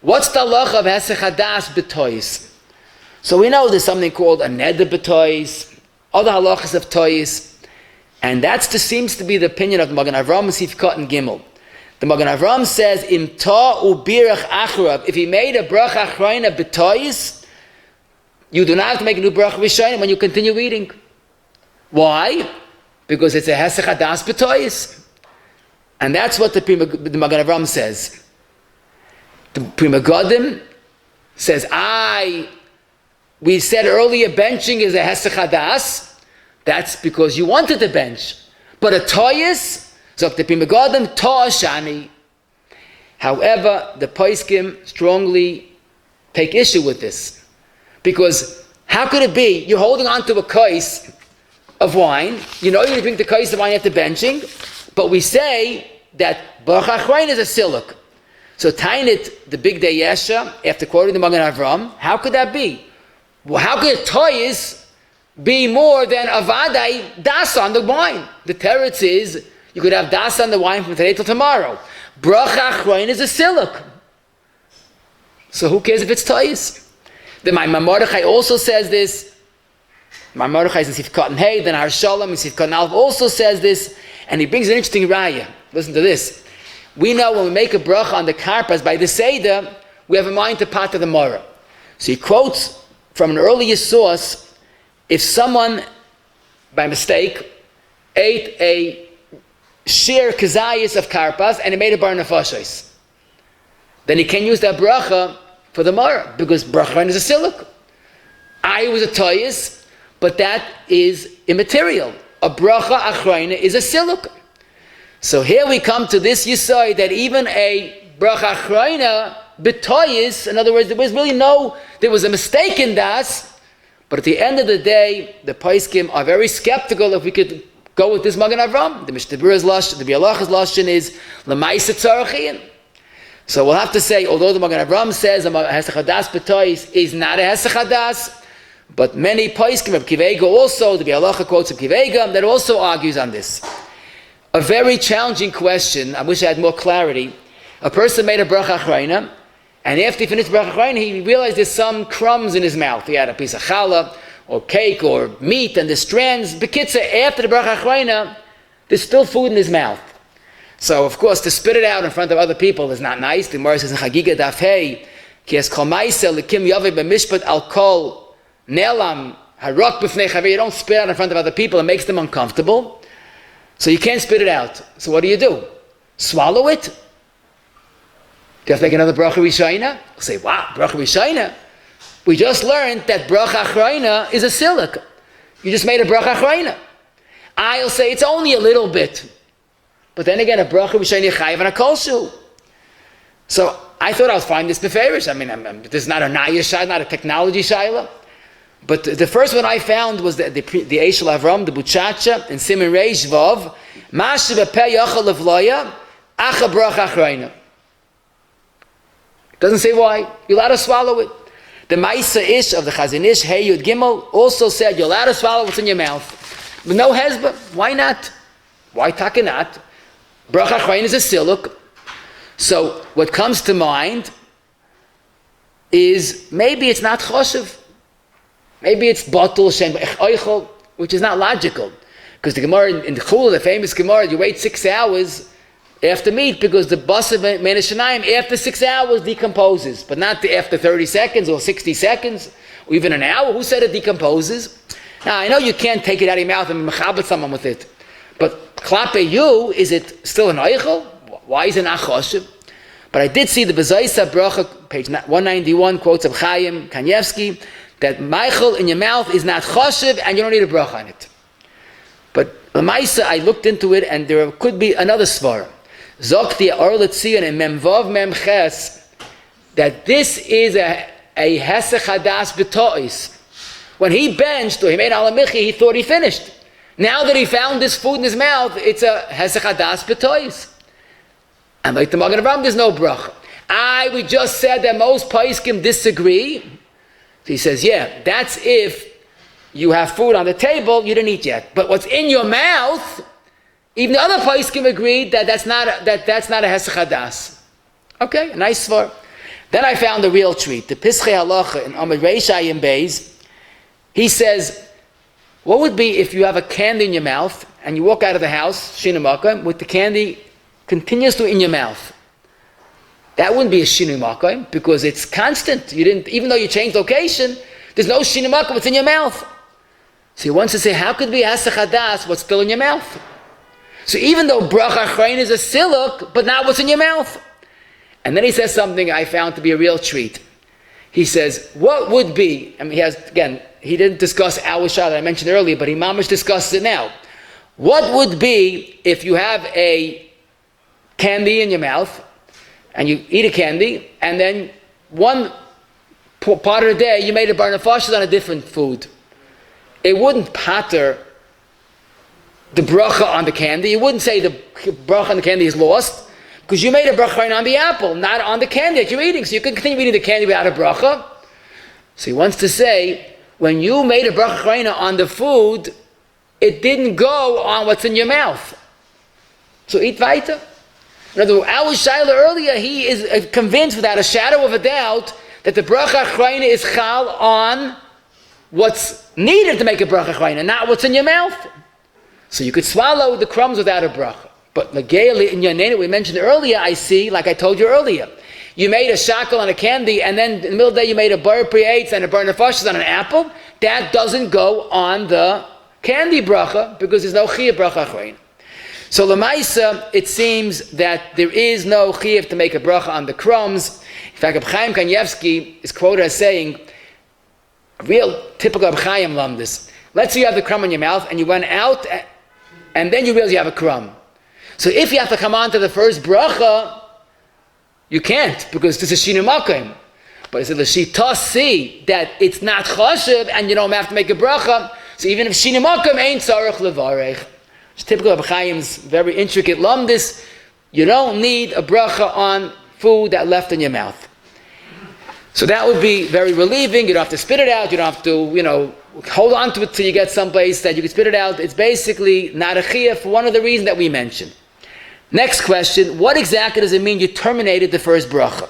What's the halacha of hesach hadas betois? So we know there's something called a neder betois, other halachos of tois, and seems to be the opinion of the Magen Avraham Sifkat and Gimel. The Magen Avraham says, Im ta ubirach acharav, if he made a bracha achrona betois, you do not have to make a new bracha rishona when you continue eating. Why? Because it's a hesach hadas betois. And that's what the Magen Avraham says. The Pri Megadim says, we said earlier benching is a hesach hadas. That's because you wanted to bench. But a toyis, so the Pri Megadim to'ashani. However, the poskim strongly take issue with this. Because how could it be you're holding on to a kais of wine, you're going to drink the kais of wine after benching, but we say that Bracha Rishona is a siluk. So Tainit, the big day Yesha, after quoting the Magen Avraham, how could that be? Well, how could a toyis be more than a vadai das on the wine? The teretz is you could have das on the wine from today till tomorrow. Bracha Rishona is a siluk. So who cares if it's toyis? The Mordechai also says this. Mordechai is in Sifkat and Hey, then Har Shalom in Sifkat and Alf also says this, and he brings an interesting raya. Listen to this. We know when we make a bracha on the karpas by the Seder, we have a mind to part of the Mora. So he quotes from an earlier source, if someone, by mistake, ate a shir kazayis of karpas and he made a bar nefashos, then he can use that bracha for the Mara, because bracha is a siluk. I was a toyis, but that is immaterial. A bracha achrona is a siluk. So here we come to this yisai that even a bracha achrona betoyis, in other words, there was a mistake in that, but at the end of the day, the poskim are very skeptical if we could go with this Magen Avraham. The Mishnah Berurah's lashon, the Bialacha's lashon is l'maisa tzarachian. So we'll have to say, although the Magen Avraham says a hesach hadas betois is not a hesach hadas, but many poskim, Reb Kivega also, the Bialacha quotes Reb Kivega, that also argues on this. A very challenging question, I wish I had more clarity. A person made a bracha acharona, and after he finished bracha acharona, he realized there's some crumbs in his mouth. He had a piece of challah, or cake, or meat, and the strands. Bekitza, after the bracha acharona, there's still food in his mouth. So, of course, to spit it out in front of other people is not nice. The Gemara says in Chagiga Daf Hey, Ki es kol ma'aseh likim yaveh b'mishpat al kol nelam harok b'fnei chaver. You don't spit out in front of other people. It makes them uncomfortable. So you can't spit it out. So what do? Swallow it? Do you have to make another Bracha Rishona? You'll say, wow, Bracha Rishona? We just learned that Bracha Acharona is a silik. You just made a Bracha Acharona. I'll say it's only a little bit. But then again, a Bracha Rishona chayiv and a kolshu. So I thought I was finding this beferish. I mean, this is not a naya shayla, not a technology shayla. But the first one I found was the Eshel Avram, the Buchacha, in Siman Reish Vav, Mashe b'peh yachal levloya, acha bracha acharona. Doesn't say why. You're allowed to swallow it. The Maisa Ish of the Chazon Ish, Hey Yud Gimel, also said you're allowed to swallow what's in your mouth. But no hezbah. Why not? Why taka not? Bracha acharona is a siluk. So what comes to mind is maybe it's not choshev. Maybe it's batul shem eichel, which is not logical. Because the Gemara in the Chul, the famous Gemara, you wait 6 hours after meat because the basar menashanayim after 6 hours decomposes, but not after 30 seconds or 60 seconds or even an hour. Who said it decomposes? Now I know you can't take it out of your mouth and mechabit someone with it, but klape you, is it still an eichel? Why is it not choshev? But I did see the Bezaisa Bracha, page 191, quotes of Chaim Kanievsky, that Michael in your mouth is not choshev and you don't need a bracha on it. But Lamaisa, I looked into it and there could be another svara. Zokti Orlet Tzion and Memvav Memches, that this is a hesach hadas b'tois. When he benched or he made alamichi, he thought he finished. Now that he found this food in his mouth, it's a hesach hadas b'tois. And like the Magen Avraham, there's no bracha. We just said that most paiskim disagree. So he says, yeah, that's if you have food on the table, you didn't eat yet. But what's in your mouth, even the other paiskim agreed that that's not a hesach hadas. Okay, a nice svar. Then I found the real treat. The Pischei Halacha in Amud Reish Ayin Beis, he says, what would be if you have a candy in your mouth and you walk out of the house, shinamaka, with the candy continuously in your mouth? That wouldn't be a shinui makayim because it's constant. You didn't, even though you changed location, there's no shinui makayim. What's in your mouth? So he wants to say, how could be hasach hadas what's still in your mouth? So even though bracha acharona is a siluk, but not what's in your mouth. And then he says something I found to be a real treat. He says, what would be? I mean, he didn't discuss our shah that I mentioned earlier, but he mamish discusses it now. What would be if you have a candy in your mouth? And you eat a candy, and then one part of the day you made a bar nefashos on a different food. It wouldn't patter the bracha on the candy. You wouldn't say the bracha on the candy is lost, because you made a bracha on the apple, not on the candy that you're eating. So you can continue eating the candy without a bracha. So he wants to say, when you made a bracha on the food, it didn't go on what's in your mouth. So eat weiter. In other words, our Shaila earlier, he is convinced without a shadow of a doubt that the Bracha Acharona is chal on what's needed to make a Bracha Acharona, not what's in your mouth. So you could swallow the crumbs without a bracha. But Nageli in your name, we mentioned earlier, I see, like I told you earlier, you made a shackle on a candy, and then in the middle of the day you made a bar pri-eitz and a bar nefashos on an apple. That doesn't go on the candy bracha because there's no chiyuv Bracha Acharona. So Lamaisa, it seems that there is no chiyuv to make a bracha on the crumbs. In fact, Reb Chaim Kanievsky is quoted as saying, a real typical Reb Chaim lumdis. Let's say you have the crumb in your mouth and you went out and then you realize you have a crumb. So if you have to come on to the first bracha, you can't because this is shinui makayim. But it's a l'shita see that it's not choshev and you don't have to make a bracha. So even if shinui makayim ain't tzarich levarech. It's typical of Chaim's very intricate lumdis. You don't need a bracha on food that left in your mouth. So that would be very relieving. You don't have to spit it out. You don't have to, hold on to it till you get someplace that you can spit it out. It's basically not a chiyuv for one of the reasons that we mentioned. Next question, what exactly does it mean you terminated the first bracha?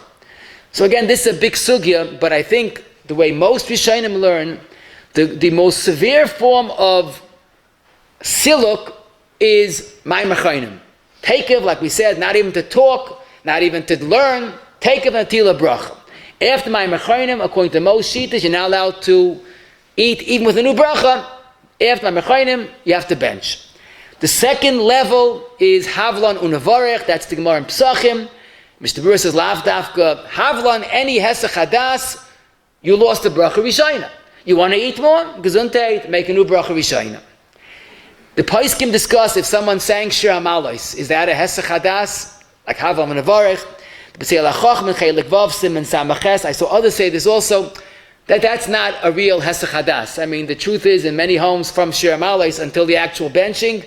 So again, this is a big sugya, but I think the way most Rishonim learn, the most severe form of siluk is mayim acharonim. Takev, like we said, not even to talk, not even to learn, takev natila bracha. After mayim acharonim, according to most shittas, you're not allowed to eat even with a new bracha. After mayim acharonim, you have to bench. The second level is havlan unavarech. That's the Gemara in Pesachim. Mr. Brewer says, Lav dafka, havlan any hesach hadas, you lost the Bracha Rishona. You want to eat more? Gesundheit, make a new Bracha Rishona. The Paiskim discuss if someone sang Shir HaMalos, is that a hesach hadas? Like havlan unavarech. I saw others say this also, that's not a real hesach hadas. I mean, the truth is, in many homes from Shir HaMalos until the actual benching,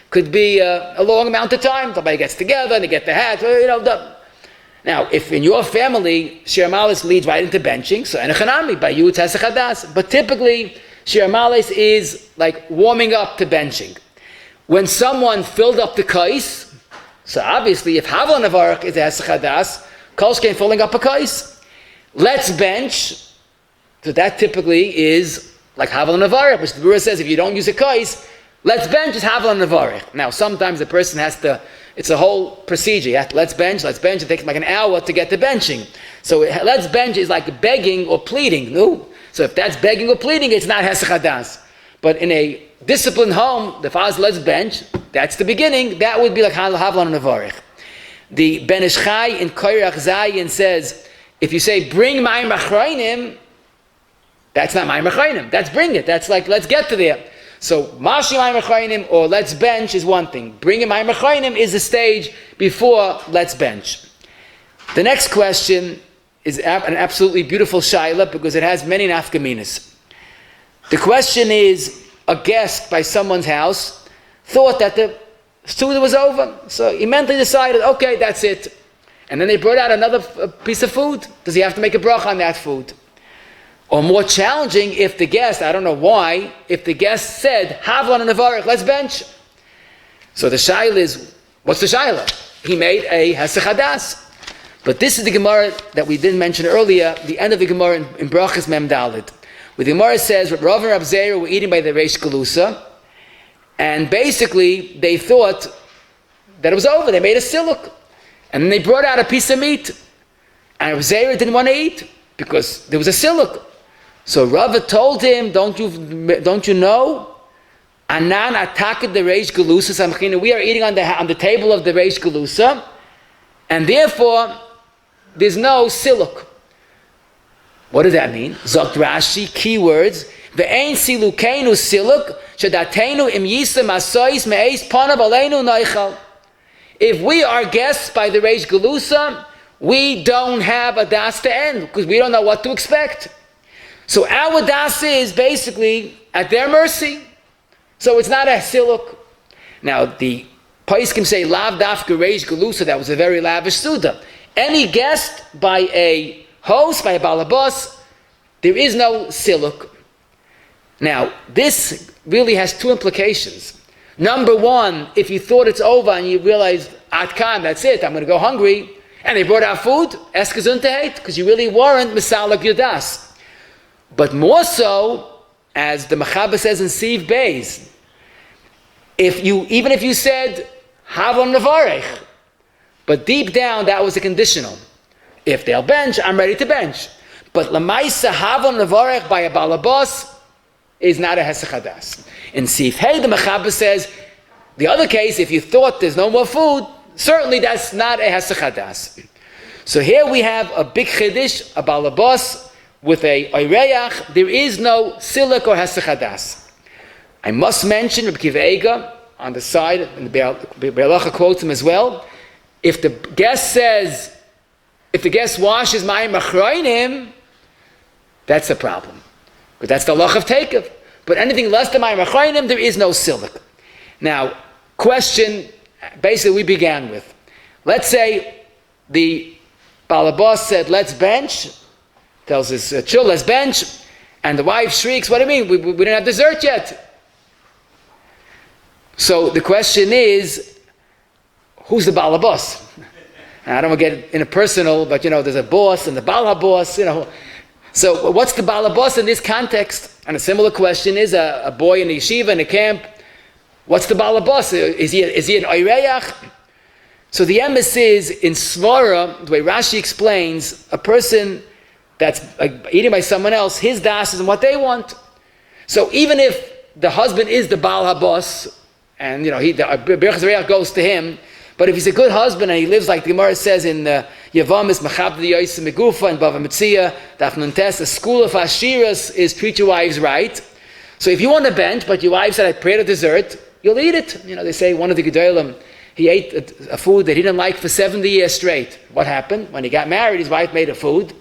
could be a long amount of time. Somebody gets together and they get the hat. Now, if in your family Shir HaMalos leads right into benching, so enochanami, by you it's hesach hadas. But typically Shir HaMalos is like warming up to benching. When someone filled up the kais, so obviously if havlan avarach is a hesach hadas, kolshkein filling up a kais. Let's bench. So that typically is like havlan avarach, which the Brewer says if you don't use a kais, let's bench is havlan avarach. Now, sometimes the person has to, it's a whole procedure. You have to, let's bench, it takes like an hour to get to benching. So let's bench is like begging or pleading. No. So if that's begging or pleading, it's not hesach hadas. But in a disciplined home, the father says, let's bench, that's the beginning, that would be like havlan avarach. The Ben Ish Chai in Koyrach Zayin says, if you say, bring mayim acharonim, that's not mayim acharonim. That's bring it. That's like, let's get to there. So, mashi mayim acharonim or let's bench is one thing. Bringing mayim acharonim is the stage before let's bench. The next question is an absolutely beautiful shaila because it has many nafkaminas. The question is, a guest by someone's house thought that the Suda was over, so he mentally decided, okay, that's it. And then they brought out another piece of food. Does he have to make a bracha on that food? Or more challenging, if the guest, I don't know why, if the guest said, havlan and avarach, let's bench. So the shaila is, what's the shaila? He made a hesach hadas. But this is the Gemara that we didn't mention earlier, the end of the Gemara in Brachas Mem Daled, where the Gemara says, Rav and Rab Zera were eating by the Reish Galusa, and basically they thought that it was over. They made a siluk. And then they brought out a piece of meat. And Rav Zera didn't want to eat because there was a siluk. So Rava told him, don't you know? Anan ataked the Reish Galusa Samchina. We are eating on the table of the Reish Galusa, and therefore there's no siluk. What does that mean? Zokt Rashi, keywords. Ve'ein silukeinu siluk, shedatenu im yisem asois me'eis panav aleinu noichal. If we are guests by the Reish Galusa, we don't have a das to end, because we don't know what to expect. So our das is basically at their mercy. So it's not a siluk. Now the Paiskim say, Lav dafka Reish Galusa, that was a very lavish Suda. Any guest by a host, by a balabas, there is no siluk. Now, this really has two implications. Number one, if you thought it's over and you realized, Atkan, that's it, I'm going to go hungry, and they brought out food, es gesundheit, because you really weren't misalak yudas. But more so, as the Mechaber says in Siv Beis, even if you said, Havon Nevarech, but deep down that was a conditional. If they'll bench, I'm ready to bench. But Lamaisa Havon Nevarech by a balabas is not a hesach hadas. In Sif Hey, the Mechaber says, the other case, if you thought there's no more food, certainly that's not a hesach hadas. So here we have a big chiddush, a balabas, with a oireach. There is no siluk or hesach hadas. I must mention Rabbi Kiva Eiga on the side, and the Be'alacha quotes him as well. If the guest washes mayim acharonim, that's a problem. But that's the halach of takev. But anything less than mayim acharonim, there is no siluk. Now, question, basically we began with. Let's say the balabas said, let's bench, tells his children, let's bench, and the wife shrieks, what do you mean? We didn't have dessert yet. So the question is, who's the balabas? And I don't want to get interpersonal, but there's a boss and the balabas, So what's the balabas in this context? And a similar question is a boy in a yeshiva, in a camp, what's the balabas? Is he an oireach? So the emes is, in Svara, the way Rashi explains, a person that's eating by someone else, his das is what they want. So even if the husband is the Baal HaBos, and the Bechaz Reach goes to him, but if he's a good husband and he lives like the Gemara says in Yavamis, Machab the Yosim Megufa and Bava Metzia, Daf Nuntes, the school of Ashiras is treat your wives right. So if you want a bench, but your wife said, I prayed a dessert, you'll eat it. They say one of the Gedolim, he ate a food that he didn't like for 70 years straight. What happened? When he got married, his wife made a food,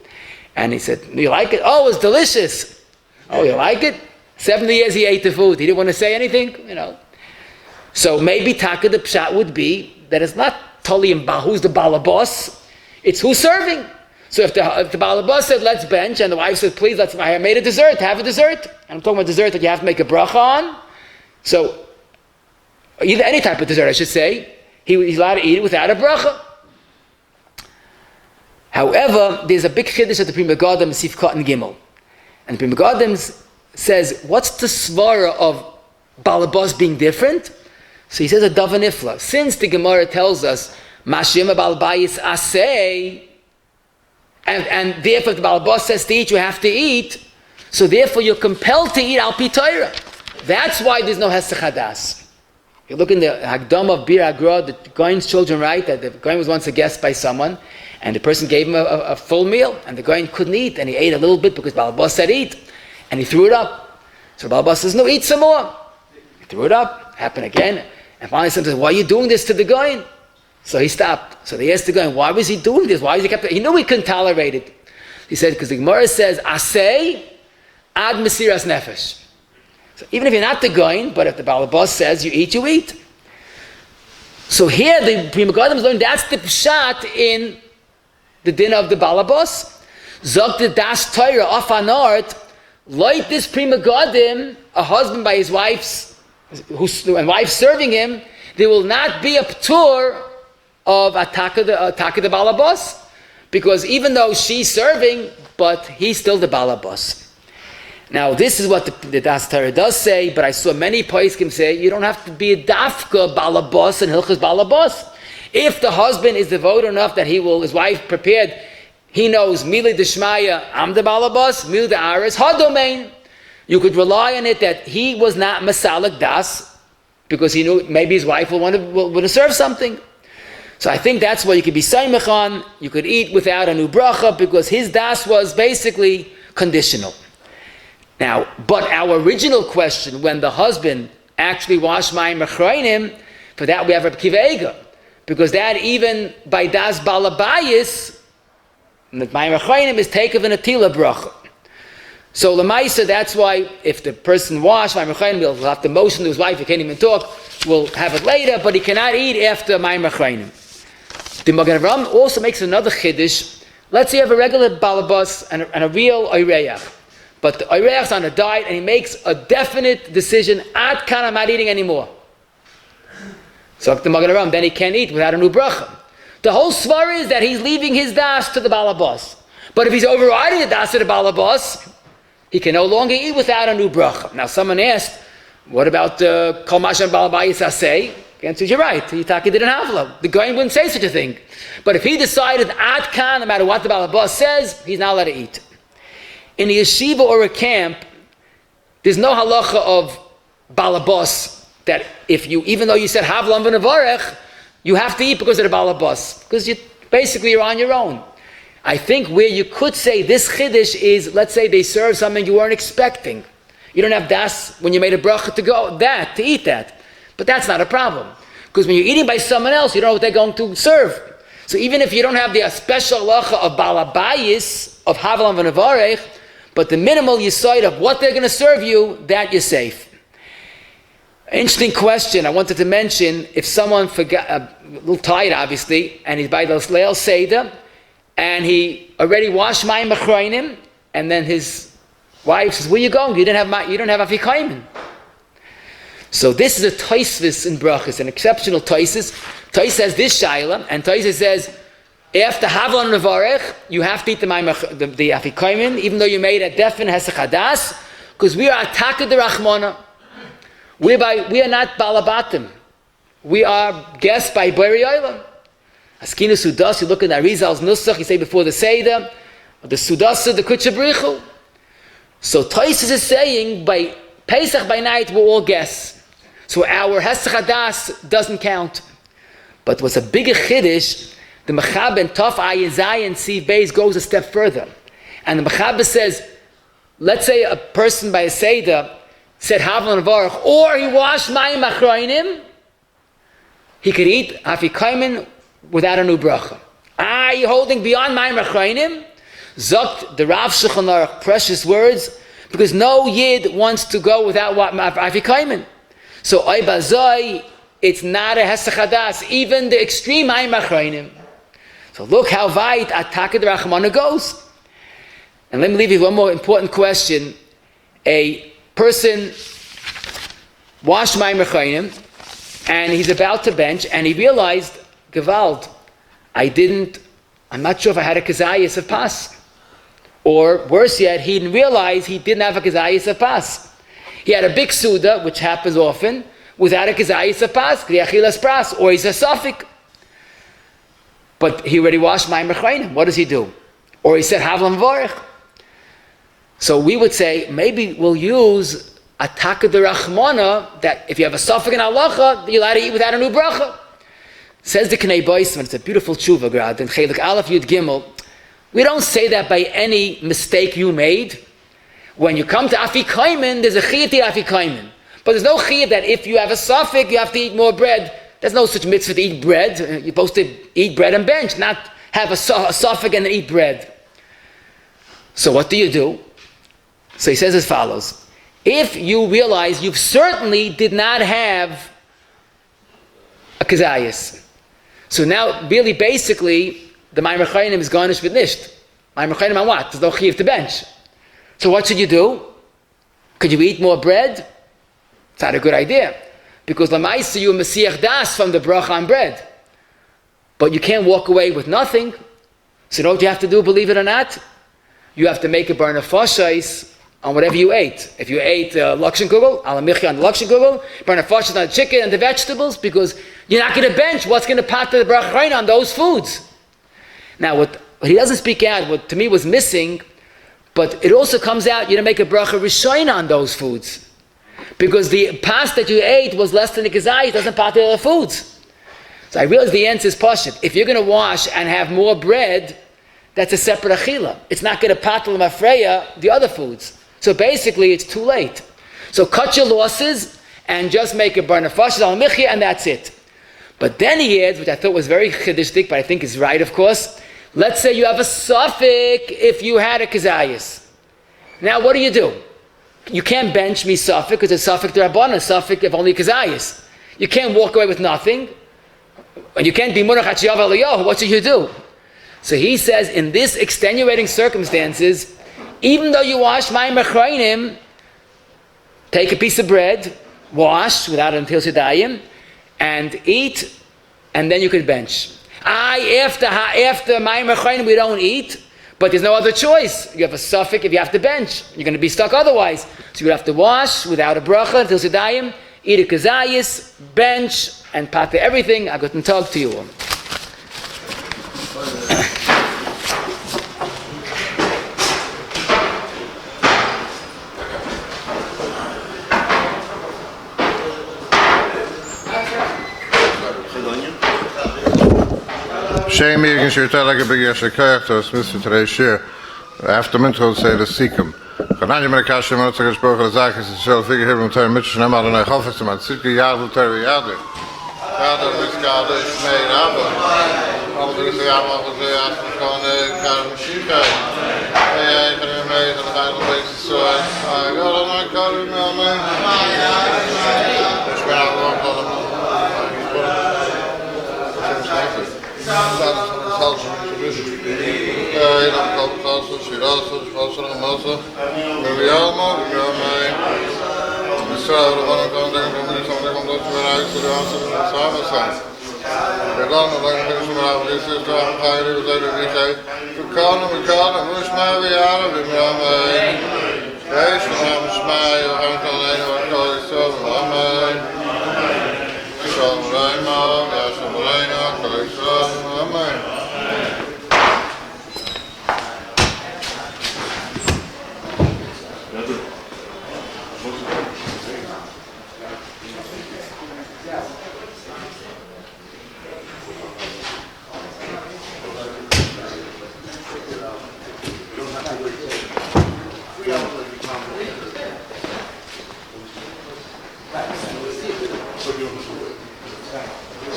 and he said, you like it? Oh, it's delicious. Oh, you like it? 70 years he ate the food. He didn't want to say anything, So maybe Taka the Pshat would be that it's not totally in who's the balabas, it's who's serving. So if the balabas said, let's bench, and the wife said, please, I made a dessert, have a dessert. And I'm talking about dessert that you have to make a bracha on. So, either any type of dessert, I should say, he's allowed to eat it without a bracha. However, there's a big chiddush at the Pri Megadim, Sifkat and Gimel. And the Pri Megadim says, what's the svara of balabas being different? So he says a davened. Since the Gemara tells us, Mashim balbayis asay, and therefore if the balabas says to eat, you have to eat, so therefore you're compelled to eat al pi Torah. That's why there's no hesach hadas. You look in the Hagdam of Bir Agra, the Goyen's children write that the Goyen was once a guest by someone, and the person gave him a full meal, and the Goyen couldn't eat, and he ate a little bit because balabas said eat, and he threw it up. So balabas says, no, eat some more. He threw it up, happened again. And finally someone says, why are you doing this to the Goyen? So he stopped. So they asked the Goyen, why was he doing this? Why is he kept it? He knew he couldn't tolerate it. He said, because the Gemara says, asay ad mesiras nefesh. So even if you're not the Goyen, but if the balabas says you eat, you eat. So here the Pri Megadim learned that's the pshat in the din of the balabas. Zog the das Torah off anart, like this Pri Megadim, a husband by his wife's and wife serving him, there will not be a ptur of ataka the balabas, because even though she's serving, but he's still the balabas. Now this is what the Das Torah does say, but I saw many poskim say you don't have to be a dafka balabas and hilchas balabas. If the husband is devoted enough that his wife prepared, he knows mili deshmaya, I'm the balabas, mili de aris hadomain. You could rely on it that he was not masalik das, because he knew maybe his wife will want to serve something. So I think that's what you could be saimach on. You could eat without a new bracha, because his das was basically conditional. Now, but our original question, when the husband actually washed mayim acharonim, for that we have a kiveiga, because that even by das balabayis, the mayim acharonim is taken in a tila bracha. So Lamaisa, that's why if the person washed mayim acharonim, he'll have to motion to his wife, he can't even talk, we'll have it later, but he cannot eat after mayim acharonim. The Magen Avraham also makes another chiddush. Let's say you have a regular balabas and a real oireach, but the oireach's on a diet and he makes a definite decision, ad kan, I'm not eating anymore. So the Magen Avraham, then he can't eat without a new bracha. The whole svar is that he's leaving his das to the balabas. But if he's overriding the das to the balabas, he can no longer eat without a new bracha. Now someone asked, what about kol mashan balabayis asay? The answer is, you're right. Yitaki didn't have love. The Goyen wouldn't say such a thing. But if he decided ad kan, no matter what the balabas says, he's not allowed to eat. In a yeshiva or a camp, there's no halacha of balabas that even though you said havlam v'nevarech, you have to eat because of the balabas, because you're on your own. I think where you could say this chiddush is, let's say they serve something you weren't expecting. You don't have das when you made a bracha to eat that. But that's not a problem, because when you're eating by someone else, you don't know what they're going to serve. So even if you don't have the special halacha of balabayis, of havlam v'nevarech, but the minimal yisoid of what they're going to serve you, that you're safe. Interesting question I wanted to mention. If someone forgot, a little tired obviously, and he's by the Leil Seder, and he already washed mayim acharonim, and then his wife says, where are you going? You don't have afikomen. So this is a Tosfos in Brachas, an exceptional Tosfos. Tosfos says this Shaila, and Tosfos says, after Havon Nevarech, you have to eat the afikomen, even though you made a definite hesach hadas, because we are atakad derachmona. We are not balabatim. We are guests by Bari Olam. Askina Sudas, you look at the Arizal's Nusach, you say before the Seder, the Sudasa, the Kutchabrichu. So Tosfos is saying, by Pesach by night, we're all guests. So our hesach hadas doesn't count. But what's a bigger chiddush, the Mechaber and Taf Ayin Zayin Siv Beis goes a step further. And the Mechaber says, let's say a person by a Seder said Havon Varach, or he washed mayim acharonim, he could eat afikomen without a new bracha. You're holding beyond mayim acharonim? Zokt the Rav Shulchan Aruch, precious words, because no Yid wants to go without afikomen. So oy bazoi, it's not a hesach hadas, even the extreme mayim acharonim. So look how weit atakad rachmana goes. And let me leave you one more important question. A person washed mayim acharonim, and he's about to bench, and he realized, Gewalt, I'm not sure if I had a kazayas of pas. Or worse yet, he didn't realize he didn't have a kazayas of pas. He had a big suda, which happens often, without a kazayas of pas, kriachilas pras, or he's a suffix. But he already washed mayim acharonim. What does he do? Or he said havlam varich. So we would say, maybe we'll use atakad derachmana, that if you have a suffix in halacha, you're allowed to eat without a new bracha. Says the Knei Boisman, it's a beautiful tshuva grad, in Chelik Aleph Yud Gimel, we don't say that by any mistake you made. When you come to afikomen, there's a chiyuv to afikomen. But there's no chiyuv that if you have a suffix, you have to eat more bread. There's no such mitzvah to eat bread. You're supposed to eat bread and bench, not have a suffix and then eat bread. So what do? So he says as follows. If you realize you certainly did not have a kazayas, so now really basically the mayim acharonim is garnished with nisht. Mayim acharonim on what? There's no chiyuv to bench. So what should you do? Could you eat more bread? It's not a good idea. Because lamaisa you mesiach das from the bracha on bread. But you can't walk away with nothing. So you know what you have to do, believe it or not? You have to make a burner fashais on whatever you ate. If you ate lakshan kugel, alamichi on the lakshan kugel, burner fashais on the chicken and the vegetables, because you're not going to bench what's going to pat the bracha on those foods. Now what he doesn't speak out, what to me was missing, but it also comes out, you don't make a bracha rishona on those foods. Because the past that you ate was less than the kazai, it doesn't part the other foods. So I realize the answer is pashut. If you're going to wash and have more bread, that's a separate achila. It's not going to patel mafreya the other foods. So basically, it's too late. So cut your losses and just make a burner fashis al michi, and that's it. But then he adds, which I thought was very chiddishdik, but I think is right, of course. Let's say you have a suffix if you had a kazayas. Now, what do? You can't bench me suffix because it's suffix d'rabbanan, a suffix if only kazayas. You can't walk away with nothing. And you can't be munach hachiyav aliyahu. What should you do? So he says, in this extenuating circumstances, even though you wash mayim acharonim, take a piece of bread, wash without until sedayim, and eat, and then you can bench. After mayim acharonim we don't eat, but there's no other choice. You have a suffix if you have to bench. You're going to be stuck otherwise. So you have to wash without a bracha until sedayim, eat a kazayis, bench, and pata everything. I couldn't talk to you all. Shame you can shoot like a big yeshivos to Mr. today's share. After minute say the sikum. Kanan you make cash in the gesprochen zaken is zelf figure hebben met een mitje naar maar een gaffe maar circa jaar voor 2 jaar. Ja, dat is kade is mee hebben. Al die jaar maar voor jaar gewoon kade machine kijken. Ja, ik ben mee dan ga ik nog eens zo. Ik ga dan maar kade met me. Dus gaan we ook dan. Israel, the one who comes from the Shvat, so the answer is the same. We don't know like this about this is the higher was that we say we call him mush my we are of him yes I'm smile I'm calling what call it so amen so right now yes right now call it so amen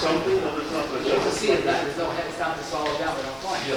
Something, no, there's not. See, there's no head, it's not to swallow down, but I'm fine.